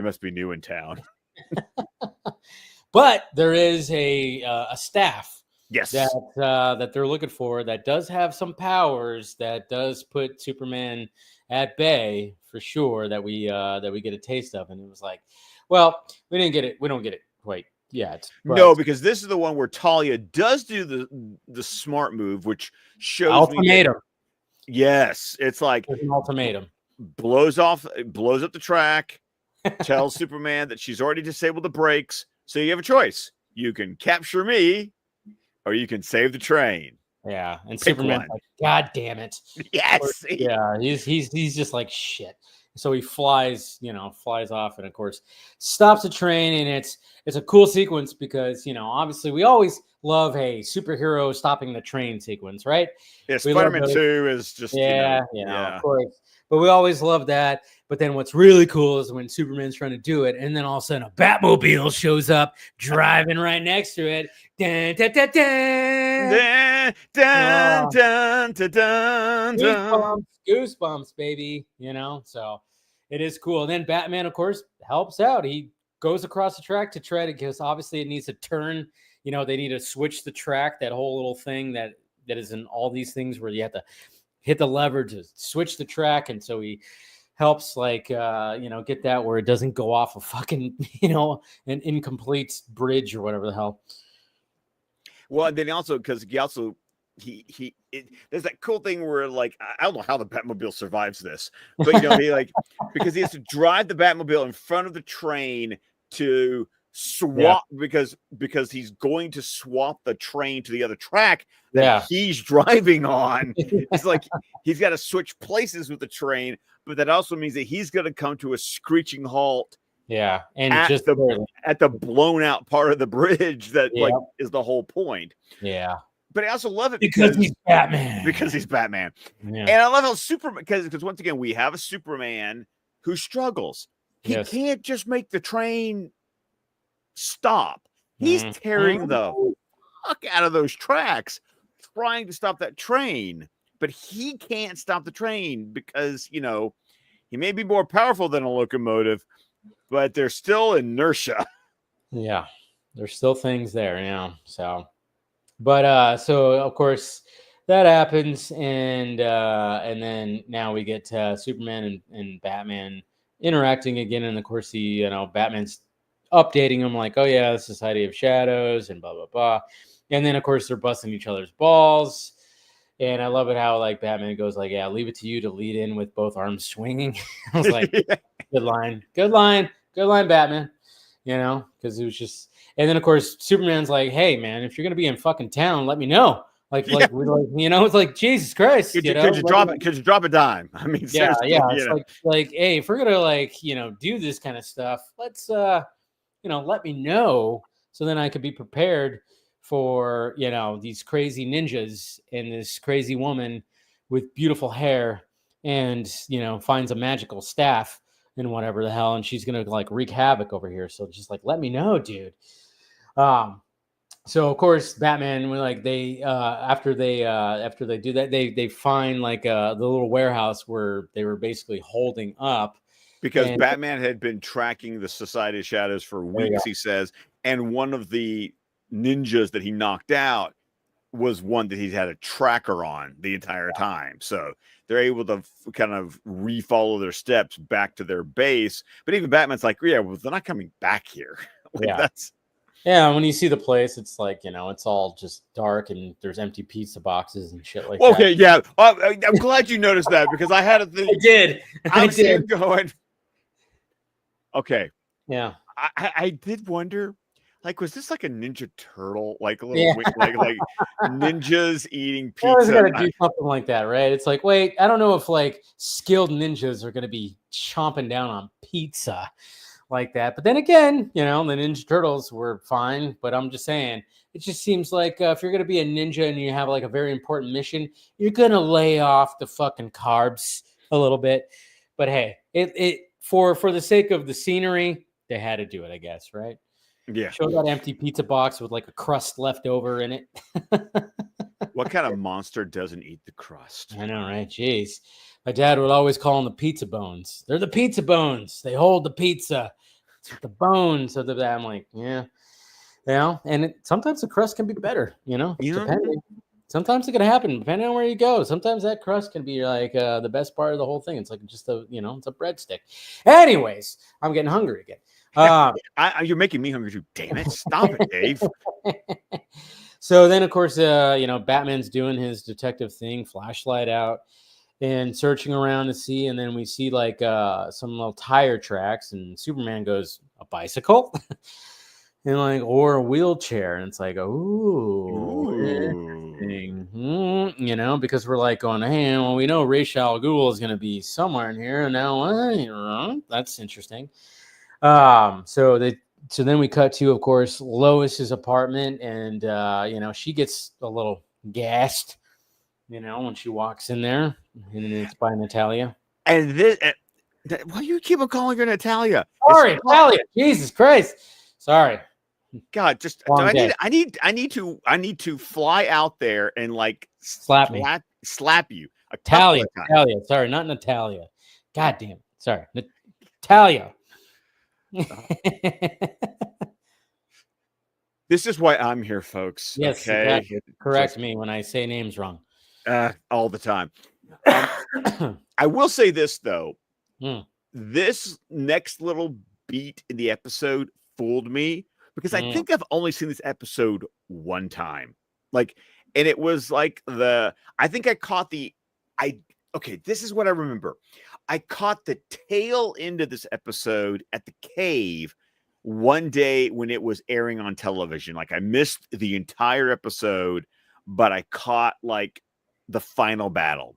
must be new in town."
But there is a staff,
yes,
that they're looking for that does have some powers that does put Superman at bay for sure. That we get a taste of, and it was like, well, we didn't get it. We don't get it quite yet.
No, because this is the one where Talia does do the smart move, which shows
ultimatum.
Yes, it's like
an ultimatum.
Blows up the track, tells Superman that she's already disabled the brakes, so you have a choice. You can capture me, or you can save the train.
Yeah, and Superman's like, God damn it.
Yes.
Yeah, he's just like shit. So he flies off, and of course stops the train, and it's a cool sequence because, you know, obviously we always love a superhero stopping the train sequence, right?
Yeah, Spider-Man 2 is just
of course. But we always love that. But then what's really cool is when Superman's trying to do it, and then all of a sudden a Batmobile shows up driving right next to it. Dun, dun, dun, dun.
Dun, dun, dun, dun, dun.
Goosebumps, baby. You know, so it is cool. And then Batman, of course, helps out. He goes across the track to try to, because obviously it needs to turn. You know, they need to switch the track, that whole little thing that is in all these things where you have to hit the lever to switch the track. And so he helps, like, get that where it doesn't go off a fucking, an incomplete bridge or whatever the hell.
Well, and then also, because there's that cool thing where, like, I don't know how the Batmobile survives this, but because he has to drive the Batmobile in front of the train to swap, because he's going to swap the train to the other track that he's driving on. It's like he's got to switch places with the train, but that also means that he's going to come to a screeching halt.
Yeah, and
at the blown out part of the bridge that is the whole point.
Yeah.
But I also love it
because he's Batman.
Because he's Batman. Yeah. And I love how Superman, because once again, we have a Superman who struggles. He can't just make the train stop. He's tearing the fuck out of those tracks, trying to stop that train. But he can't stop the train because, he may be more powerful than a locomotive, but there's still inertia.
Yeah. There's still things there, so... But so of course that happens, and then now we get Superman and Batman interacting again, and of course Batman's updating him like, oh yeah, the Society of Shadows and blah blah blah, and then of course they're busting each other's balls, and I love it how like Batman goes like, yeah, leave it to you to lead in with both arms swinging. I was like, good line, Batman, because it was just. And then, of course, Superman's like, hey, man, if you're going to be in fucking town, let me know. It's like, Jesus Christ.
Could you drop a dime? I mean, seriously.
Yeah. It's like, hey, if we're going to, do this kind of stuff, let's, let me know so then I could be prepared for, these crazy ninjas and this crazy woman with beautiful hair and, finds a magical staff and whatever the hell. And she's going to, like, wreak havoc over here. So just, like, let me know, dude. So of course Batman, after they do that, they find like the little warehouse where they were basically holding up,
because Batman had been tracking the Society of Shadows for weeks, he says, and one of the ninjas that he knocked out was one that he's had a tracker on the entire time. So they're able to kind of refollow their steps back to their base. But even Batman's like, yeah, well, they're not coming back here. That's.
Yeah, when you see the place, it's like, it's all just dark and there's empty pizza boxes and shit like
that.
Okay,
yeah. I'm glad you noticed that because I had a thing.
I did.
I was did. Going. Okay.
Yeah.
I did wonder, like, was this like a Ninja Turtle, like a little like ninjas eating pizza? I was
gonna do something like that, right? It's like, wait, I don't know if like skilled ninjas are gonna be chomping down on pizza like that. But then again, the Ninja Turtles were fine. But I'm just saying, it just seems like if you're gonna be a ninja and you have like a very important mission, you're gonna lay off the fucking carbs a little bit. But hey, it for the sake of the scenery, they had to do it, I guess, right?
Yeah.
Show that empty pizza box with like a crust left over in it.
What kind of monster doesn't eat the crust?
I know, right? Jeez. My dad would always call them the pizza bones. They're the pizza bones. They hold the pizza. It's the bones of the. I'm like, yeah. And sometimes the crust can be better, depending. Sometimes it can happen depending on where you go. Sometimes that crust can be like the best part of the whole thing. It's like just it's a breadstick. Anyways, I'm getting hungry again.
You're making me hungry too. Damn it! Stop it, Dave.
So then, of course, Batman's doing his detective thing, flashlight out, and searching around to see. And then we see like some little tire tracks, and Superman goes, "A bicycle?" and like, or a wheelchair, and it's like, ooh. Because we're like going, hey, well, we know Ra's al Ghul is going to be somewhere in here, and now that's interesting. So then we cut to, of course, Lois's apartment, and she gets a little gassed, when she walks in there, and it's by Natalia.
And this, why you keep on calling her Natalia?
Sorry, Natalia. Jesus Christ. Sorry.
God, just I need to fly out there and like slap you.
Talia. Sorry, not Natalia. God damn it. Sorry. Talia.
This is why I'm here, folks.
Yes,
okay.
Exactly. Correct me when I say names wrong.
All the time. I will say this though. This next little beat in the episode fooled me because I think I've only seen this episode one time. And it was like I think I caught this is what I remember. I caught the tail end of this episode at the cave one day when it was airing on television. Like I missed the entire episode, but I caught like the final battle.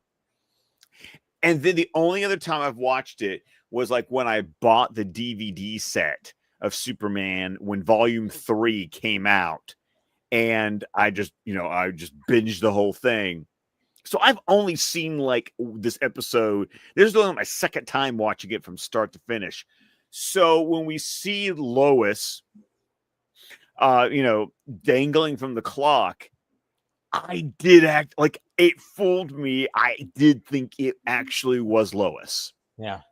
And then the only other time I've watched it was like when I bought the DVD set of Superman when Volume 3 came out. And I just binged the whole thing. So I've only seen like this episode. This is only my second time watching it from start to finish. So when we see Lois, dangling from the clock, I did act like it fooled me. I did think it actually was Lois.
Yeah.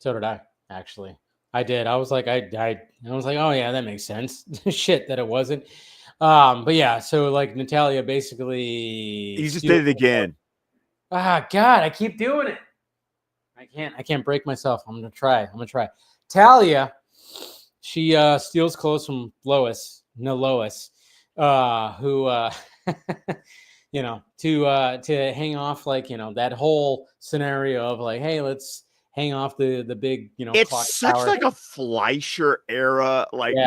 So did I, actually. I did. I was like, I was like, oh yeah, that makes sense. Shit that it wasn't. But yeah, so like Natalia basically
you just did it again.
God, I keep doing it. I can't break myself. I'm gonna try. Talia, she steals clothes from Lois, who to hang off like that whole scenario of like, hey, let's hang off the big
it's
clock
such
tower.
Like a Fleischer era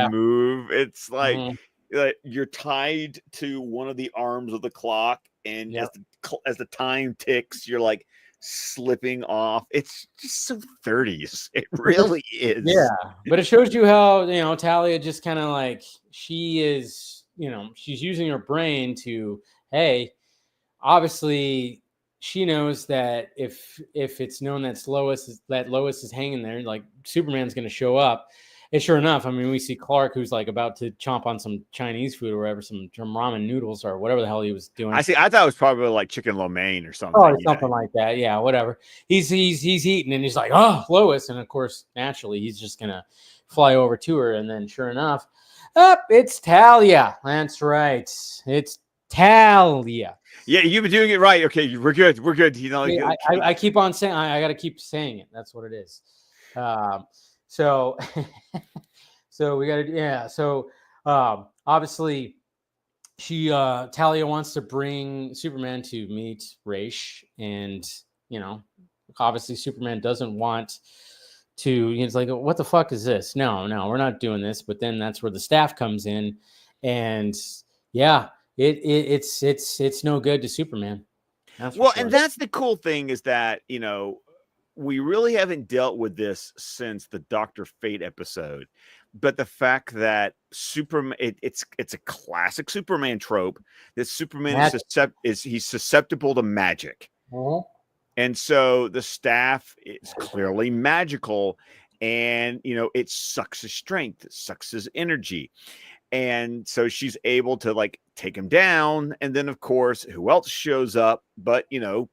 move. It's like you're tied to one of the arms of the clock, and as the time ticks, you're like slipping off. It's just so 30s. It really is.
Yeah, but it shows you how Talia just kind of like she is. She's using her brain to, hey, obviously she knows that if it's known that Lois is hanging there, like Superman's going to show up. And sure enough, I mean, we see Clark, who's like about to chomp on some Chinese food or whatever, some ramen noodles or whatever the hell he was doing.
I thought it was probably like chicken lo mein or something.
Oh, something like that. Yeah, whatever. He's eating and he's like, oh, Lois. And of course, naturally, he's just going to fly over to her. And then sure enough, it's Talia. That's right. It's Talia.
Yeah, you've been doing it right. Okay, we're good. We're good. You know,
I keep on saying I got to keep saying it. That's what it is. So so we got to So obviously Talia wants to bring Superman to meet Raish, and obviously Superman doesn't want to. It's like, what the fuck is this? No, we're not doing this. But then that's where the staff comes in, and it's no good to Superman.
Well, and that's the cool thing is that, we really haven't dealt with this since the Dr. Fate episode. But the fact that Superman, it's a classic Superman trope that Superman he's susceptible to magic.
Uh-huh.
And so the staff is clearly magical, and it sucks his strength, it sucks his energy. And so she's able to like take him down. And then of course, who else shows up but Ubu,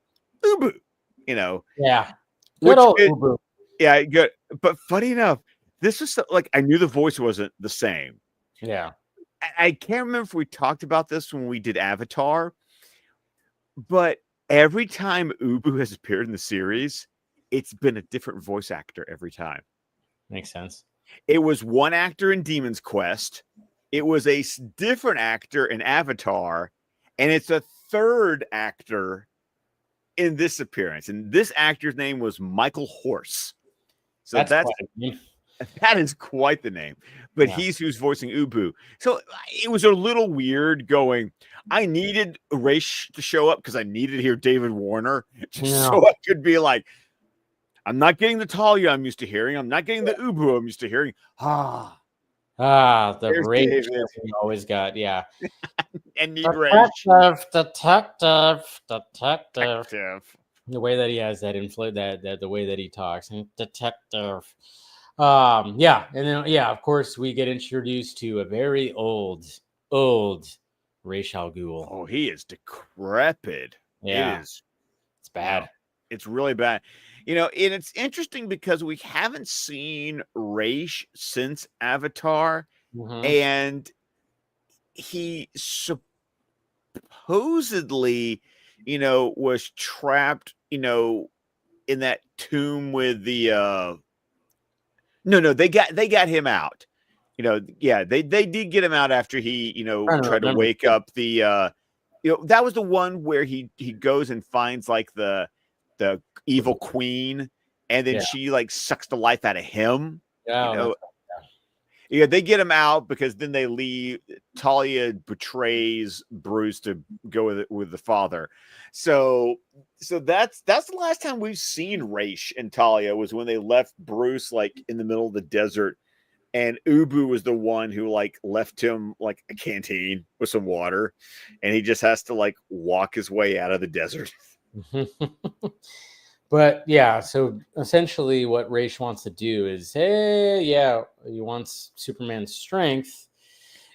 Yeah.
Good old Ubu. Yeah, good. But funny enough, this was like I knew the voice wasn't the same.
Yeah.
I can't remember if we talked about this when we did Avatar, but every time Ubu has appeared in the series, it's been a different voice actor every time.
Makes sense.
It was one actor in Demon's Quest. It was a different actor in Avatar, and it's a third actor in this appearance. And this actor's name was Michael Horse. So that is quite the name. But he's who's voicing Ubu. So it was a little weird going, I needed Raish to show up because I needed to hear David Warner so I could be like, I'm not getting the Talia I'm used to hearing. I'm not getting the Ubu I'm used to hearing.
The Raish we always got, yeah.
And need Raish.
Detective. The way that he has that the way that he talks, detective. And then of course we get introduced to a very old Ra's al Ghul.
Oh, he is decrepit.
Yeah, it's bad.
It's really bad. And it's interesting because we haven't seen Raish since Avatar, and he supposedly, was trapped, in that tomb with the. No, they got him out. They did get him out after he, tried to wake up the. That was the one where he goes and finds like the evil queen, and then she like sucks the life out of him. They get him out because then they leave. Talia betrays Bruce to go with the father. So that's the last time we've seen Raish and Talia was when they left Bruce like in the middle of the desert, and Ubu was the one who like left him like a canteen with some water, and he just has to like walk his way out of the desert.
But so essentially what Raish wants to do is, he wants Superman's strength.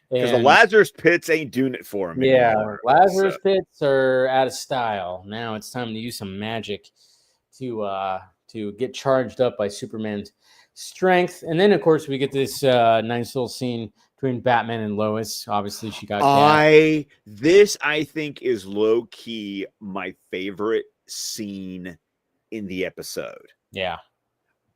Because the Lazarus pits ain't doing it for him anymore.
Lazarus pits are out of style. Now it's time to use some magic to get charged up by Superman's strength. And then, of course, we get this nice little scene between Batman and Lois. Obviously, she got
This, I think, is low-key my favorite scene in the episode.
Yeah.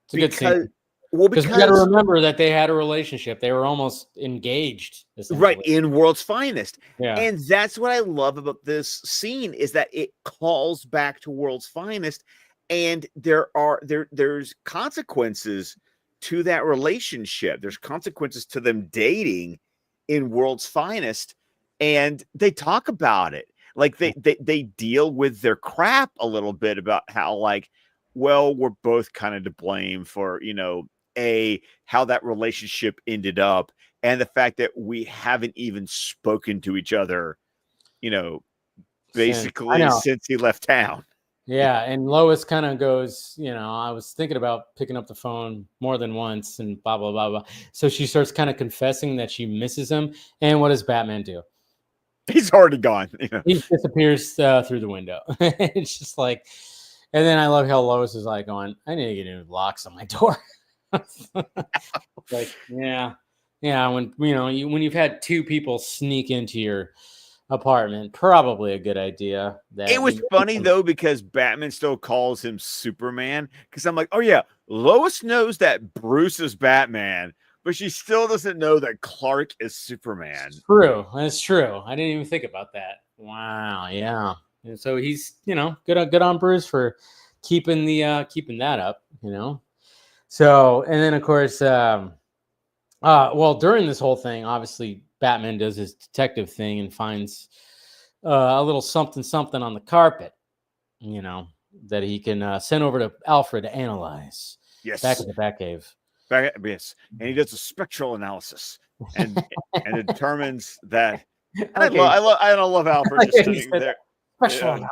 It's a good scene.
Well,
because you got to remember that they had a relationship. They were almost engaged.
Right, in World's Finest.
Yeah.
And that's what I love about this scene is that it calls back to World's Finest, and there's consequences to that relationship. There's consequences to them dating in World's Finest, and they talk about it. Like they deal with their crap a little bit about how like, well, we're both kind of to blame for, how that relationship ended up, and the fact that we haven't even spoken to each other, basically since he left town.
Yeah, and Lois kind of goes, I was thinking about picking up the phone more than once and blah, blah, blah, blah. So she starts kind of confessing that she misses him. And what does Batman do?
He's already gone.
He disappears through the window. It's just like, and then I love how Lois is like going, I need to get new locks on my door. Like, when you've had two people sneak into your apartment. Probably a good idea.
It was funny though because Batman still calls him Superman. Because I'm like, oh yeah, Lois knows that Bruce is Batman, but she still doesn't know that Clark is Superman.
True, that's true. I didn't even think about that. Wow, yeah. And so he's good on Bruce for keeping that up. So and then of course, well during this whole thing, obviously Batman does his detective thing and finds a little something on the carpet, that he can send over to Alfred to analyze.
Yes,
back at the Batcave.
Yes, and he does a spectral analysis and determines that. I love Alfred just sitting there.
Spectral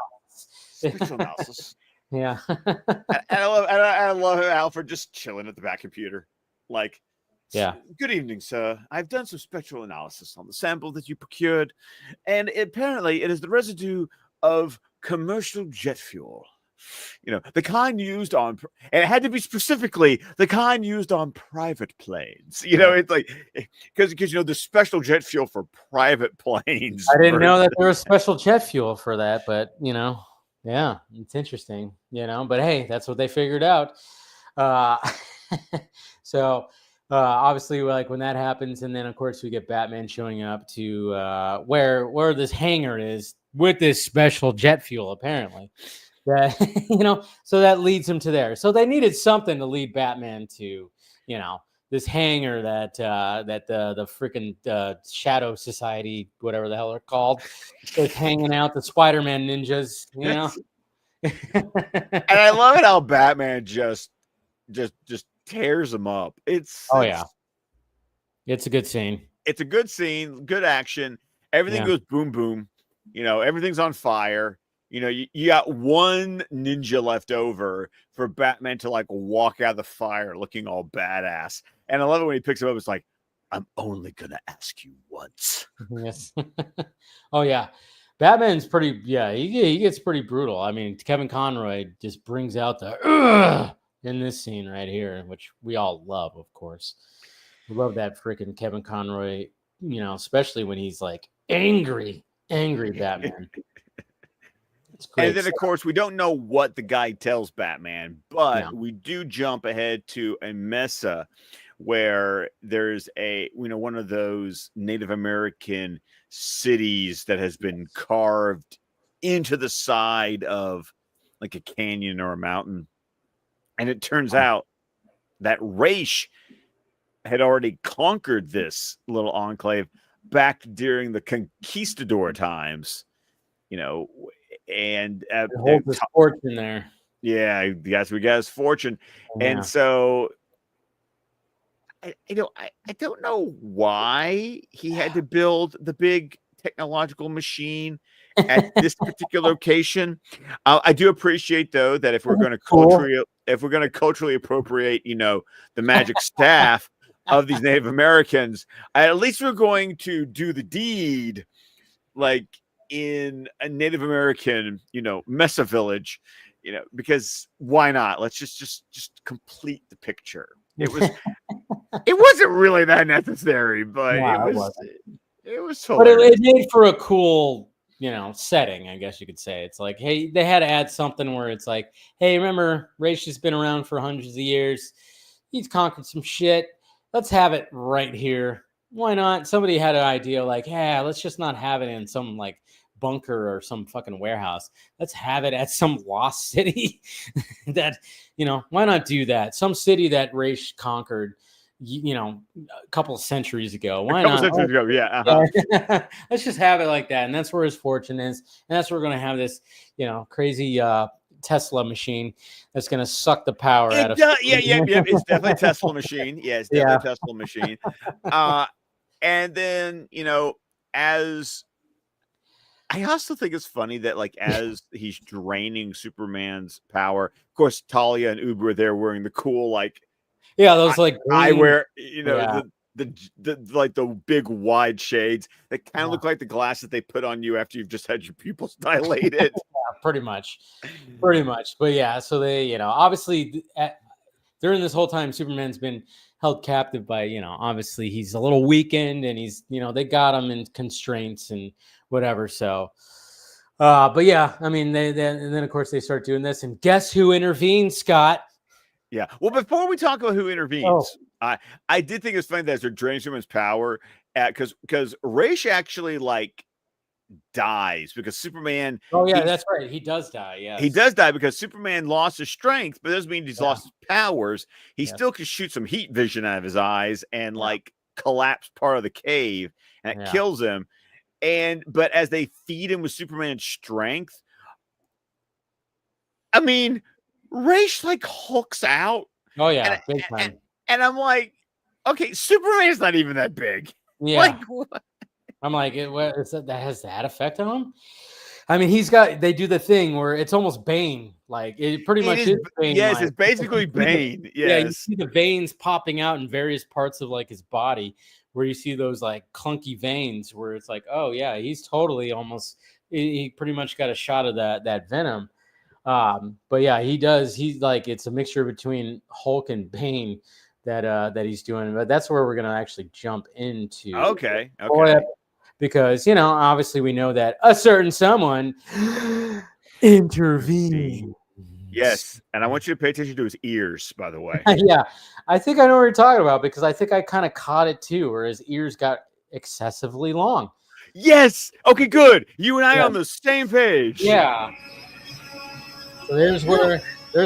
analysis. Yeah,
and I love Alfred just chilling at the back computer, like.
Yeah.
Good evening, sir. I've done some spectral analysis on the sample that you procured, and apparently it is the residue of commercial jet fuel. The kind used on, and it had to be specifically the kind used on private planes. It's like, because there's special jet fuel for private planes.
I didn't know that there was special jet fuel for that, but yeah, it's interesting, but hey, that's what they figured out. So obviously, like when that happens, and then of course we get Batman showing up to where this hangar is with this special jet fuel, apparently. That so that leads him to there. So they needed something to lead Batman to, this hangar that the freaking Shadow Society, whatever the hell they're called, is hanging out. The Spider-Man ninjas,
And I love it how Batman just tears them up. It's
a good scene.
It's a good scene, good action. Everything goes boom boom. Everything's on fire. You got one ninja left over for Batman to like walk out of the fire looking all badass. And I love it when he picks him up. It's like, I'm only gonna ask you once.
Yes. Oh yeah. Batman's pretty. Yeah, he gets pretty brutal. I mean, Kevin Conroy just brings out the in this scene right here, which we all love, of course. We love that freaking Kevin Conroy, especially when he's like angry Batman. It's great.
And then, of course, we don't know what the guy tells Batman, but we do jump ahead to a mesa where there's one of those Native American cities that has been carved into the side of like a canyon or a mountain. And it turns out that Raish had already conquered this little enclave back during the conquistador times, and
holds his fortune there.
Yeah, yes, we got his fortune. Yeah. And so I don't know why he had to build the big technological machine at this particular location. I do appreciate though that if we're going to culturally appropriate, the magic staff of these Native Americans, at least we're going to do the deed like in a Native American, mesa village, because why not? Let's just complete the picture. It wasn't really that necessary, but it was hilarious.
But it made for a cool, setting, I guess you could say. It's like, hey, they had to add something where it's like, hey, remember, Raish has been around for hundreds of years. He's conquered some shit. Let's have it right here. Why not? Somebody had an idea like, yeah, let's just not have it in some like bunker or some fucking warehouse. Let's have it at some lost city that, why not do that? Some city that Raish conquered, a couple of centuries ago. Why not?
Centuries ago, yeah. Uh-huh.
Let's just have it like that. And that's where his fortune is. And that's where we're going to have this, crazy Tesla machine that's going to suck the power out of
it. Yeah. It's definitely a Tesla machine. Yeah, it's definitely a Tesla machine. And then, as I also think it's funny that, like, as he's draining Superman's power, of course, Talia and Uber are there wearing the cool, like,
those like
eyewear, the big wide shades that kind of look like the glasses they put on you after you've just had your pupils dilated.
Pretty much. But yeah, so they, obviously during this whole time, Superman's been held captive by, obviously he's a little weakened, and he's, they got him in constraints and whatever. So, but yeah, I mean, and then of course they start doing this, and guess who intervenes, Scott?
Yeah. Well, before we talk about who intervenes, I did think it was funny that they're draining Superman's power because Raish actually dies because Superman.
Oh yeah, that's right. He does die. Yeah,
he does die because Superman lost his strength, but it doesn't mean he's lost his powers. He still can shoot some heat vision out of his eyes and collapse part of the cave, and it kills him. But as they feed him with Superman's strength, I mean, Raish hulks out.
Oh yeah, big time.
And I'm like, okay, Superman's not even that big.
Yeah. I'm like, that has that effect on him? I mean, they do the thing where it's almost Bane. Like, it pretty much is Bane.
Yes, it's basically Bane. Yes.
Yeah, you see the veins popping out in various parts of his body, where you see those clunky veins where it's like, oh yeah, he's totally he pretty much got a shot of that venom. But yeah, he does. He's it's a mixture between Hulk and Bane that he's doing. But that's where we're gonna actually jump into.
Okay.
Because obviously we know that a certain someone intervened.
Yes, and I want you to pay attention to his ears, by the way.
Yeah, I think I know what you're talking about, because I think I kind of caught it too, where his ears got excessively long.
Yes. Okay, good. You and I on the same page.
Yeah. So there's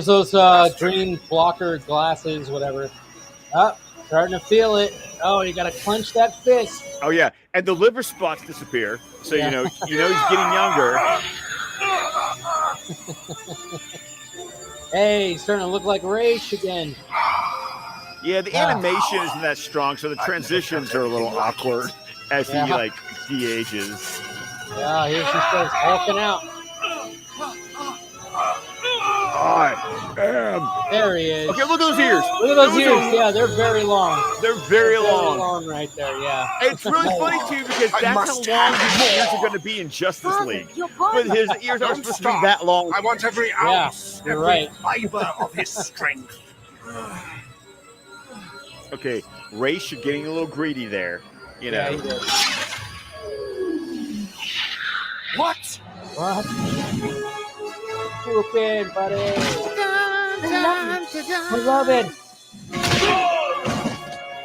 those green blocker glasses, whatever. Starting to feel it. Oh, you got to clench that fist.
Oh yeah, and the liver spots disappear, so you know he's getting younger.
Hey, he's starting to look like Raish again.
Yeah, the animation isn't that strong, so the transitions are a little awkward as he de-ages.
Yeah, here she starts hulking out.
I am.
There he is.
Okay, look at those ears.
Look at those ears. Yeah, they're very long.
They're very
long right there, yeah.
It's really funny, too, because that's how long his ears are going to be in Justice League. But his ears aren't supposed to be that long.
I want every ounce,
every
fiber of his strength.
Okay, Raish, you're getting a little greedy there.
Yeah, he did.
What?
Stupid, buddy. I love it.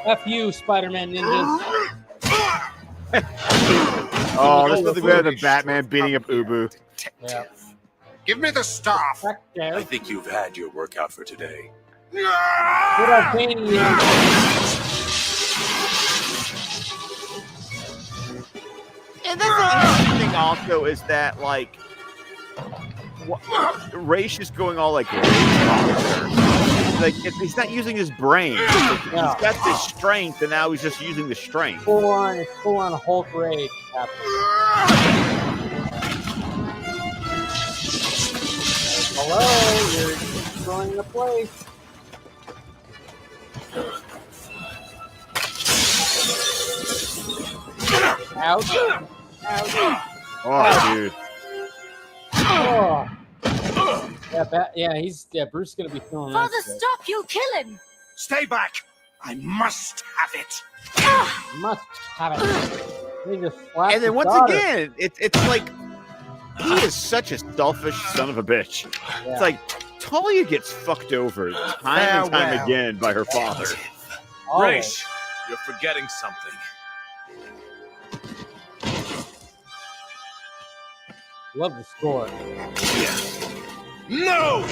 F you, Spider-Man ninjas.
Oh, there's nothing better than Batman beating up Ubu.
Yeah.
Give me the staff.
I think you've had your workout for today.
What a pain in the
And that's the interesting thing also is that Raish is going all Raish officer. He's not using his brain. He's got this strength, and now he's just using the strength.
Full on Hulk rage happening. Hello, you're destroying the place. Ouch. Ouch.
Oh, dude.
Oh. Yeah, Bruce is gonna be feeling that.
Father, stop! You'll kill him.
Stay back. I must have it.
Must have it.
And then once again, it's like he is such a selfish son of a bitch. Yeah. It's like Talia gets fucked over time and time again by her father.
Raish, you're forgetting something.
Love the score.
Yeah.
No!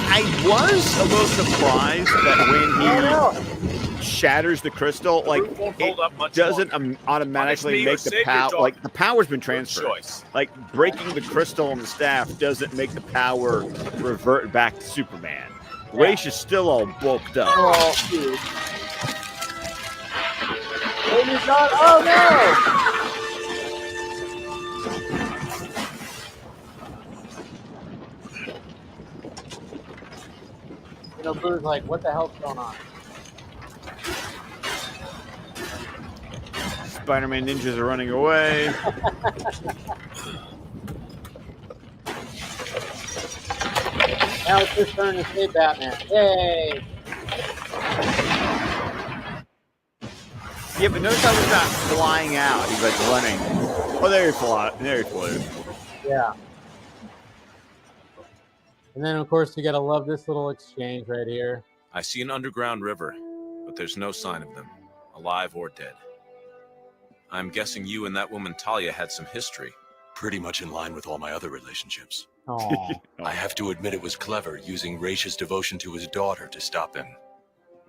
I was a little surprised that when he shatters the crystal, it doesn't automatically make the power. The power's been transferred. Breaking the crystal on the staff doesn't make the power revert back to Superman. Raish is still all bulked up.
Oh, dude. Oh no! Blue's like, what the hell's going on?
Spider-Man ninjas are running away.
Now it's his turn to save Batman. Yay!
Yeah, but notice how he's not flying out. He's like running. Oh, there he flew. There he flew.
Yeah. And then, of course, you got to love this little exchange right here.
I see an underground river, but there's no sign of them, alive or dead. I'm guessing you and that woman Talia had some history.
Pretty much in line with all my other relationships.
Oh,
I have to admit it was clever using Raish's devotion to his daughter to stop him.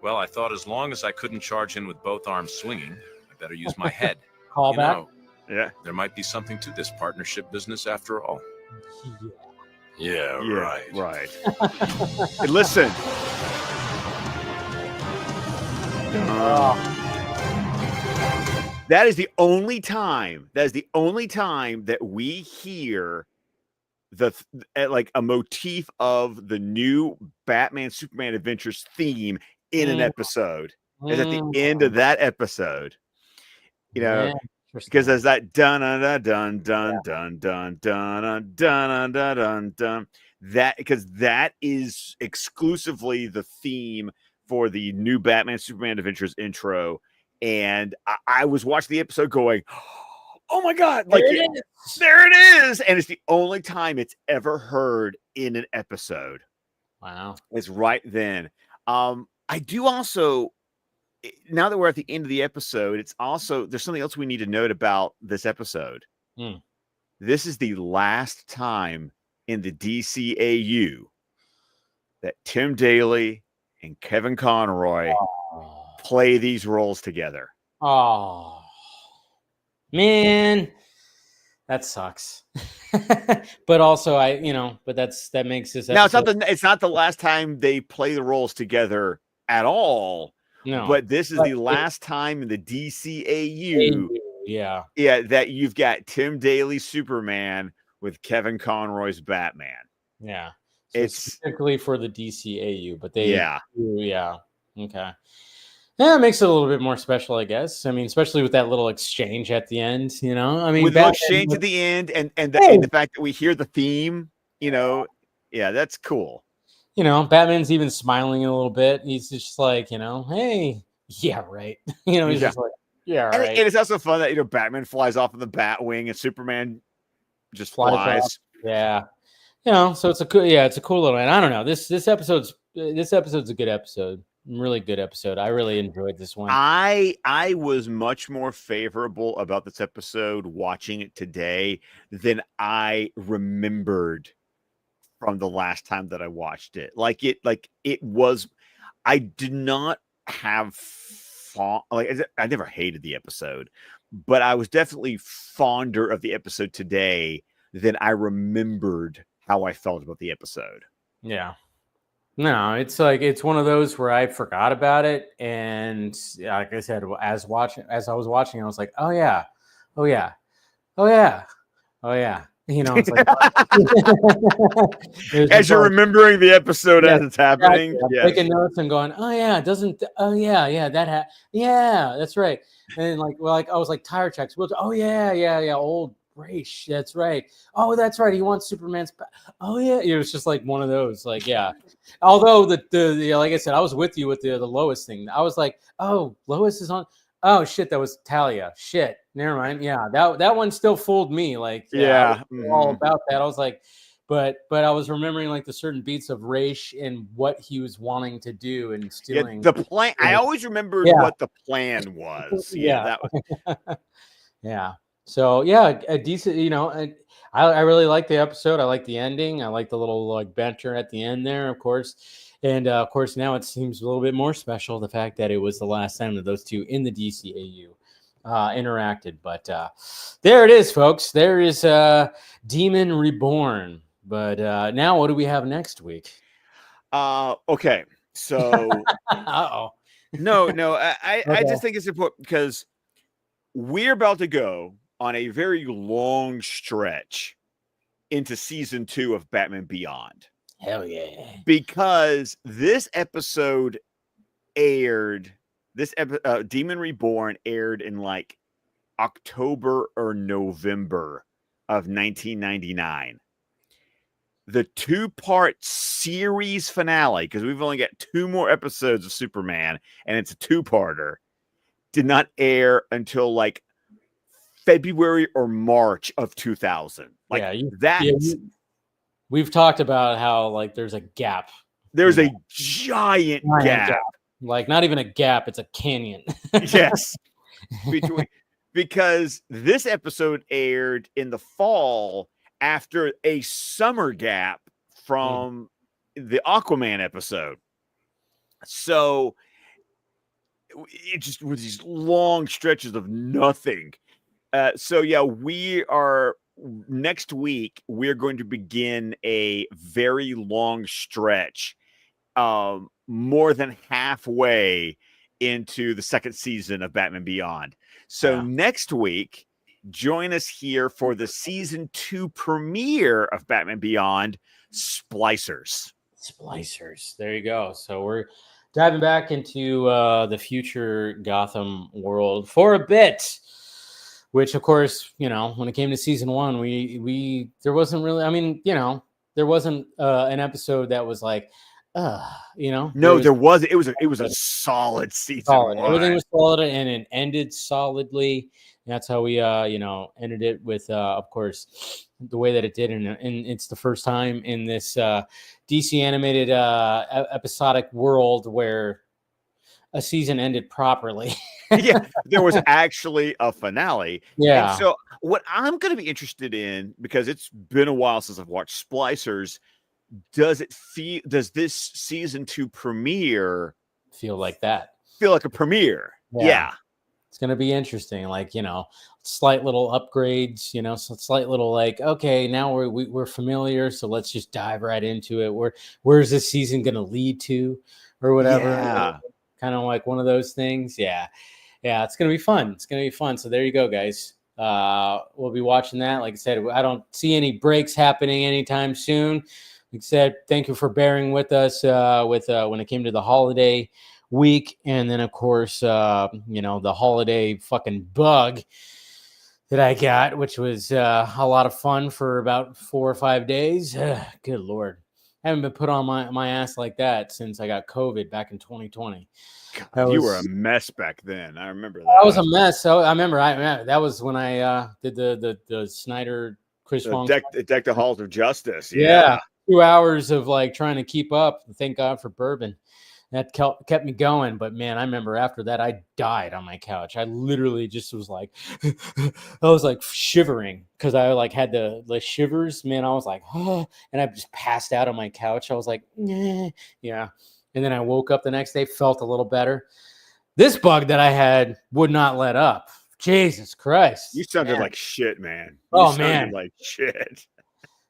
Well, I thought as long as I couldn't charge in with both arms swinging, I better use my head.
call
You
back.
know,
Yeah.
there might be something to this partnership business after all.
Yeah, right.
Right. Hey, listen.
Oh,
That is the only time. That is the only time that we hear like a motif of the new Batman Superman Adventures theme in an episode. Is at the end of that episode. You know, because there's that dun dun dun dun dun dun dun dun dun dun dun. That because that is exclusively the theme for the new Batman Superman Adventures intro. And I was watching the episode going, oh my God, like there it is. And it's the only time it's ever heard in an episode.
wow.
It's right then. I do also, now that we're at the end of the episode, it's also, there's something else we need to note about this episode. This is the last time in the DCAU that Tim Daly and Kevin Conroy play these roles together.
Oh, man, that sucks. But also, but that makes this episode.
Now it's not the last time they play the roles together at all.
No,
but this is the last time in the DCAU.
Yeah,
that you've got Tim Daly Superman with Kevin Conroy's Batman.
Yeah, so
it's
specifically for the DCAU, but they
yeah
okay. Yeah, it makes it a little bit more special, I guess. I mean, especially with that little exchange at the end, I mean,
with the exchange at the end and the fact that we hear the theme, yeah, that's cool.
Batman's even smiling a little bit. He's just like, hey, yeah, right. He's just like, yeah, right.
And it's also fun that Batman flies off in the Batwing and Superman just flies.
Yeah. So it's a cool little, and I don't know. This episode's a good episode. Really good episode. I really enjoyed this one.
I was much more favorable about this episode watching it today than I remembered from the last time that I watched it. It was, I did not have I never hated the episode, but I was definitely fonder of the episode today than I remembered how I felt about the episode.
Yeah. No, it's one of those where I forgot about it, and like I said, as I was watching, I was like, oh yeah, it's like
as you're remembering the episode as it's happening,
taking notes and going, oh yeah, that's right, and I was like tire checks, oh yeah, old Raish, that's right. Oh, that's right. He wants Superman's. Oh yeah, it was just like one of those. Although the like I said, I was with you with the Lois thing. I was like, oh, Lois is on. Oh shit, that was Talia. Shit, never mind. Yeah, that one still fooled me. All about that. I was like, but I was remembering the certain beats of Raish and what he was wanting to do and stealing
the plan. I always remembered what the plan was. That was.
Yeah. So yeah, a decent. I really like the episode. I like the ending. I like the little banter at the end there, of course, and of course now it seems a little bit more special the fact that it was the last time that those two in the DCAU interacted. But there it is, folks. There is Demon Reborn. But now what do we have next week?
Okay, so no, I just think it's important because we're about to go on a very long stretch into season 2 of Batman Beyond.
Hell yeah.
Because this episode aired, Demon Reborn aired in October or November of 1999. the 2-part series finale, because we've only got 2 more episodes of Superman, and it's a 2-parter, did not air until like February or March of 2000. Like
we've talked about how like there's a gap.
There's a giant gap.
Like not even a gap, it's a canyon.
Yes. Because this episode aired in the fall after a summer gap from the Aquaman episode. So it just was these long stretches of nothing. So yeah, we are next week. We're going to begin a very long stretch, more than halfway into the second season of Batman Beyond. So next week, join us here for the season 2 premiere of Batman Beyond, Splicers.
There you go. So we're diving back into the future Gotham world for a bit. Which, of course, you know, when it came to season 1, we there wasn't really, I mean, you know, there wasn't an episode that was like, you know.
No, there was. It was a solid season.
Everything was solid, and it ended solidly. And that's how we, you know, ended it with, of course, the way that it did. And it's the first time in this DC animated episodic world where a season ended properly.
Yeah, there was actually a finale.
Yeah.
And so what I'm going to be interested in, because it's been a while since I've watched Splicers, does this season 2 premiere
feel like that?
Feel like a premiere? Yeah.
It's going to be interesting. Like, you know, slight little upgrades, you know, slight little like, okay, now we're familiar. So let's just dive right into it. Where's this season going to lead to or whatever?
Yeah.
Kind of like one of those things. Yeah. Yeah, it's going to be fun. It's going to be fun. So there you go, guys. We'll be watching that. Like I said, I don't see any breaks happening anytime soon. Like I said, thank you for bearing with us with when it came to the holiday week. And then, of course, you know, the holiday fucking bug that I got, which was a lot of fun for about 4 or 5 days. Good Lord. I haven't been put on my ass like that since I got COVID back in 2020.
You were a mess back then. I remember that.
I was a mess. So I remember that was when I did the Snyder Chris Wong
deck the halls of justice.
Yeah. 2 hours of like trying to keep up. Thank God for bourbon. That kept me going. But man, I remember after that, I died on my couch. I literally just was like, I was like shivering because I like had the shivers. Man, I was like, oh, and I just passed out on my couch. I was like, yeah. And then I woke up the next day, felt a little better. This bug that I had would not let up. Jesus Christ.
You sounded like shit, man.
You sounded
like shit.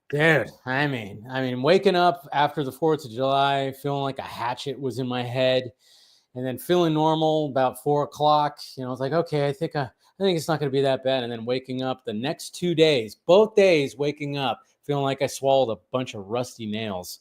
Dude, I mean, waking up after the 4th of July, feeling like a hatchet was in my head, and then feeling normal about 4 o'clock. You know, I was like, okay, I think it's not going to be that bad. And then waking up the next 2 days, both days waking up, feeling like I swallowed a bunch of rusty nails.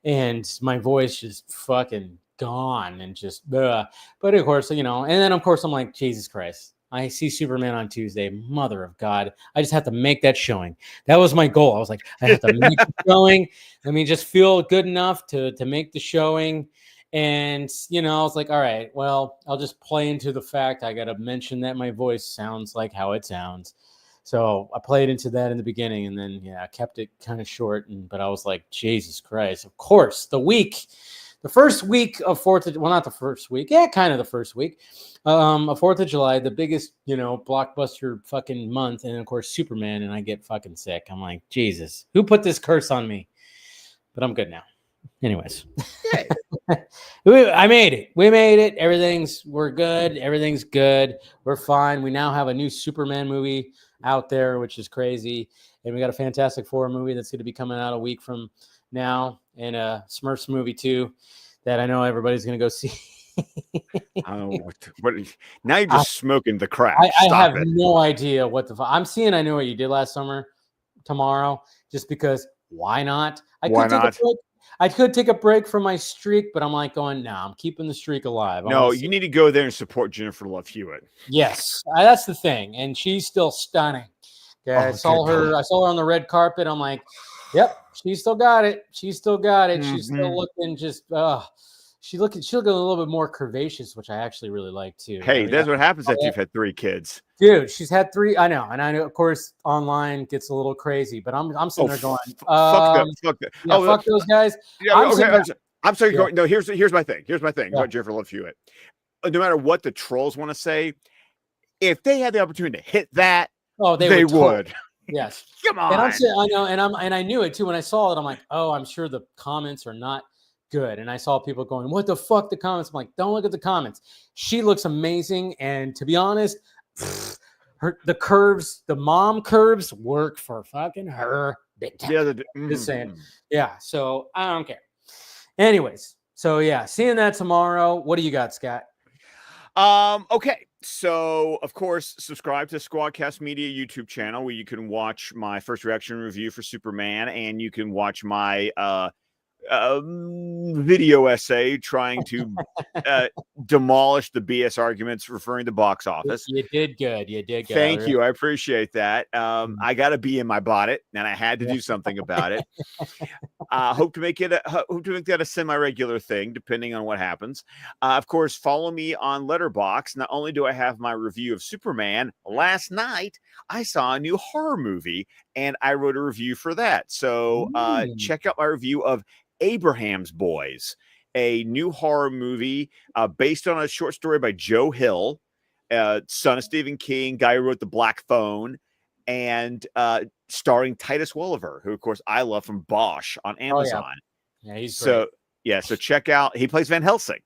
And my voice just fucking gone and just, but of course, you know, and then of course I'm like, Jesus Christ, I see Superman on Tuesday, mother of God. I just have to make that showing. That was my goal. I was like, I have to make the showing. I mean, just feel good enough to make the showing. And, you know, I was like, all right, well, I'll just play into the fact I got to mention that my voice sounds like how it sounds. So I played into that in the beginning, and then, I kept it kind of short. But I was like, Jesus Christ. Of course, the first week of not the first week. Yeah, kind of the first week of 4th of July, the biggest, blockbuster fucking month. And of course, Superman, and I get fucking sick. I'm like, Jesus, who put this curse on me? But I'm good now. Anyways, I made it. We made it. We're good. Everything's good. We're fine. We now have a new Superman movie out there, which is crazy. And we got a Fantastic Four movie that's going to be coming out a week from now, and a Smurfs movie too that I know everybody's going to go see.
What now you're just smoking the crack.
I have no idea what I'm seeing. I Know What You Did Last Summer tomorrow, just because why not? I could take a break from my streak, but I'm like going, no, I'm keeping the streak alive.
No, you need to go there and support Jennifer Love Hewitt.
Yes, that's the thing. And she's still stunning. Okay, I saw her on the red carpet. I'm like, yep, She still got it. She still got it. She's
Mhm.
still looking just. She looking a little bit more curvaceous, which I actually really like too.
Hey,
But,
that's what happens
Oh,
after you've had 3 kids.
dude, she's had 3. I know, and I know. Of course, online gets a little crazy, but I'm sitting there going,
fuck that. Fuck that.
yeah,
Oh,
fuck those guys.
yeah.
I'm
Okay.
sitting there,
I'm sorry.
yeah,
No, here's my thing. Here's my thing.
yeah.
Jennifer Love Hewitt. No matter what the trolls want to say, if they had the opportunity to hit that,
Oh,
they would.
Yes.
Come on.
And I'm saying, I know, and I knew it too when I saw it. I'm like, oh, I'm sure the comments are not good. And I saw people going, what the fuck, the comments? I'm like, don't look at the comments. She looks amazing. And to be honest, the curves, the mom curves work for fucking her big time.
Yeah,
Just saying. Yeah. So I don't care. Anyways, so yeah, seeing that tomorrow. What do you got, Scott?
Okay. So, of course, subscribe to Squadcast Media YouTube channel where you can watch my first reaction review for Superman, and you can watch my video essay trying to demolish the BS arguments referring to box office.
You did good. You did good.
Thank you. I appreciate that. I got a bee in my bonnet, and I had to do something about it. Hope to make that a semi-regular thing, depending on what happens. Of course, follow me on Letterboxd. Not only do I have my review of Superman, last night I saw a new horror movie, and I wrote a review for that. So check out my review of Abraham's Boys, a new horror movie based on a short story by Joe Hill, son of Stephen King, guy who wrote The Black Phone, and starring Titus Welliver, who, of course, I love from Bosch on Amazon.
Oh, yeah. He's
so
great.
so check out. He plays Van Helsing.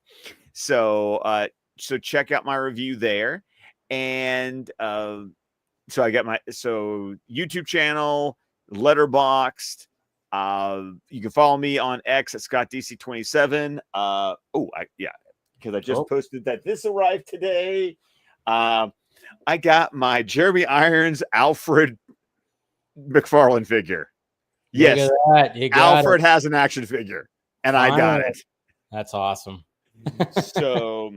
So check out my review there, and so I got my YouTube channel, Letterboxd. You can follow me on X at ScottDC27. Because I just posted that this arrived today. I got my Jeremy Irons Alfred McFarlane figure. Yes, Alfred has an action figure, and I got it.
That's awesome.
So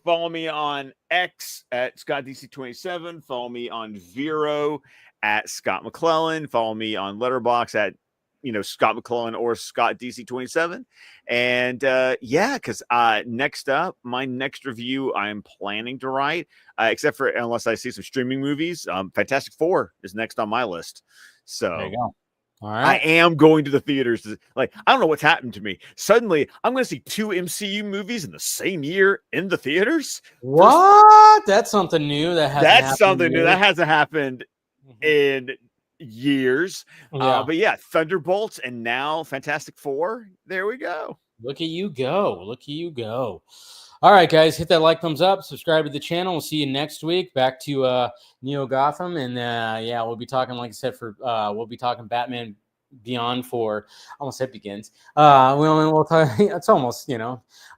follow me on X at ScottDC27. Follow me on Vero at Scott McClellan. Follow me on Letterboxd at Scott McClellan or Scott DC27. And because next up, my next review I'm planning to write, except for unless I see some streaming movies, Fantastic Four is next on my list. So
there you go. All right.
I am going to the theaters. I don't know what's happened to me. Suddenly, I'm going to see 2 MCU movies in the same year in the theaters.
What? That's something new. That hasn't happened
in years.
Yeah.
But yeah, Thunderbolts and now Fantastic Four. There we go.
Look at you go. All right, guys, hit that like, thumbs up, subscribe to the channel. We'll see you next week. Back to Neo Gotham, and we'll be talking, like I said, we'll be talking Batman Beyond for almost it begins. We'll talk. It's almost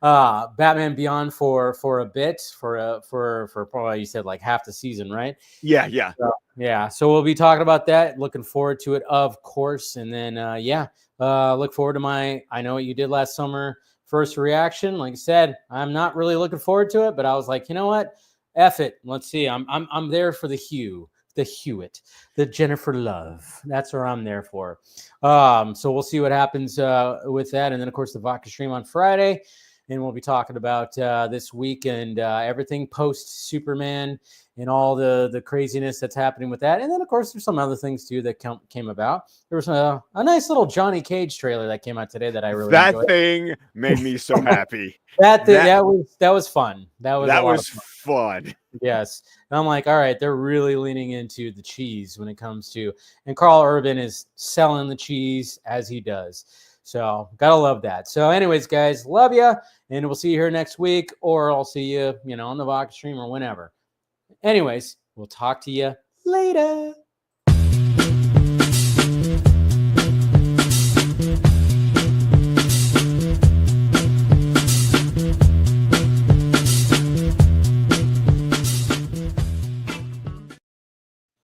Batman Beyond for a bit for probably, you said, like half the season, right?
Yeah.
So we'll be talking about that. Looking forward to it, of course, and then look forward to my I Know What You Did Last Summer first reaction. Like I said, I'm not really looking forward to it, but I was like, you know what? F it. Let's see. I'm there for the Hewitt, the Jennifer Love. That's what I'm there for. So we'll see what happens with that. And then, of course, the vodka stream on Friday. And we'll be talking about this week and everything post Superman and all the craziness that's happening with that. And then, of course, there's some other things, too, that came about. There was a nice little Johnny Cage trailer that came out today that I really enjoyed.
That thing made me so happy.
that was fun. That was
fun.
Yes. And I'm like, all right, they're really leaning into the cheese when it comes to, and Carl Urban is selling the cheese as he does. So gotta love that. So anyways, guys, love you. And we'll see you here next week, or I'll see you, on the vodka stream or whenever. Anyways, we'll talk to you later.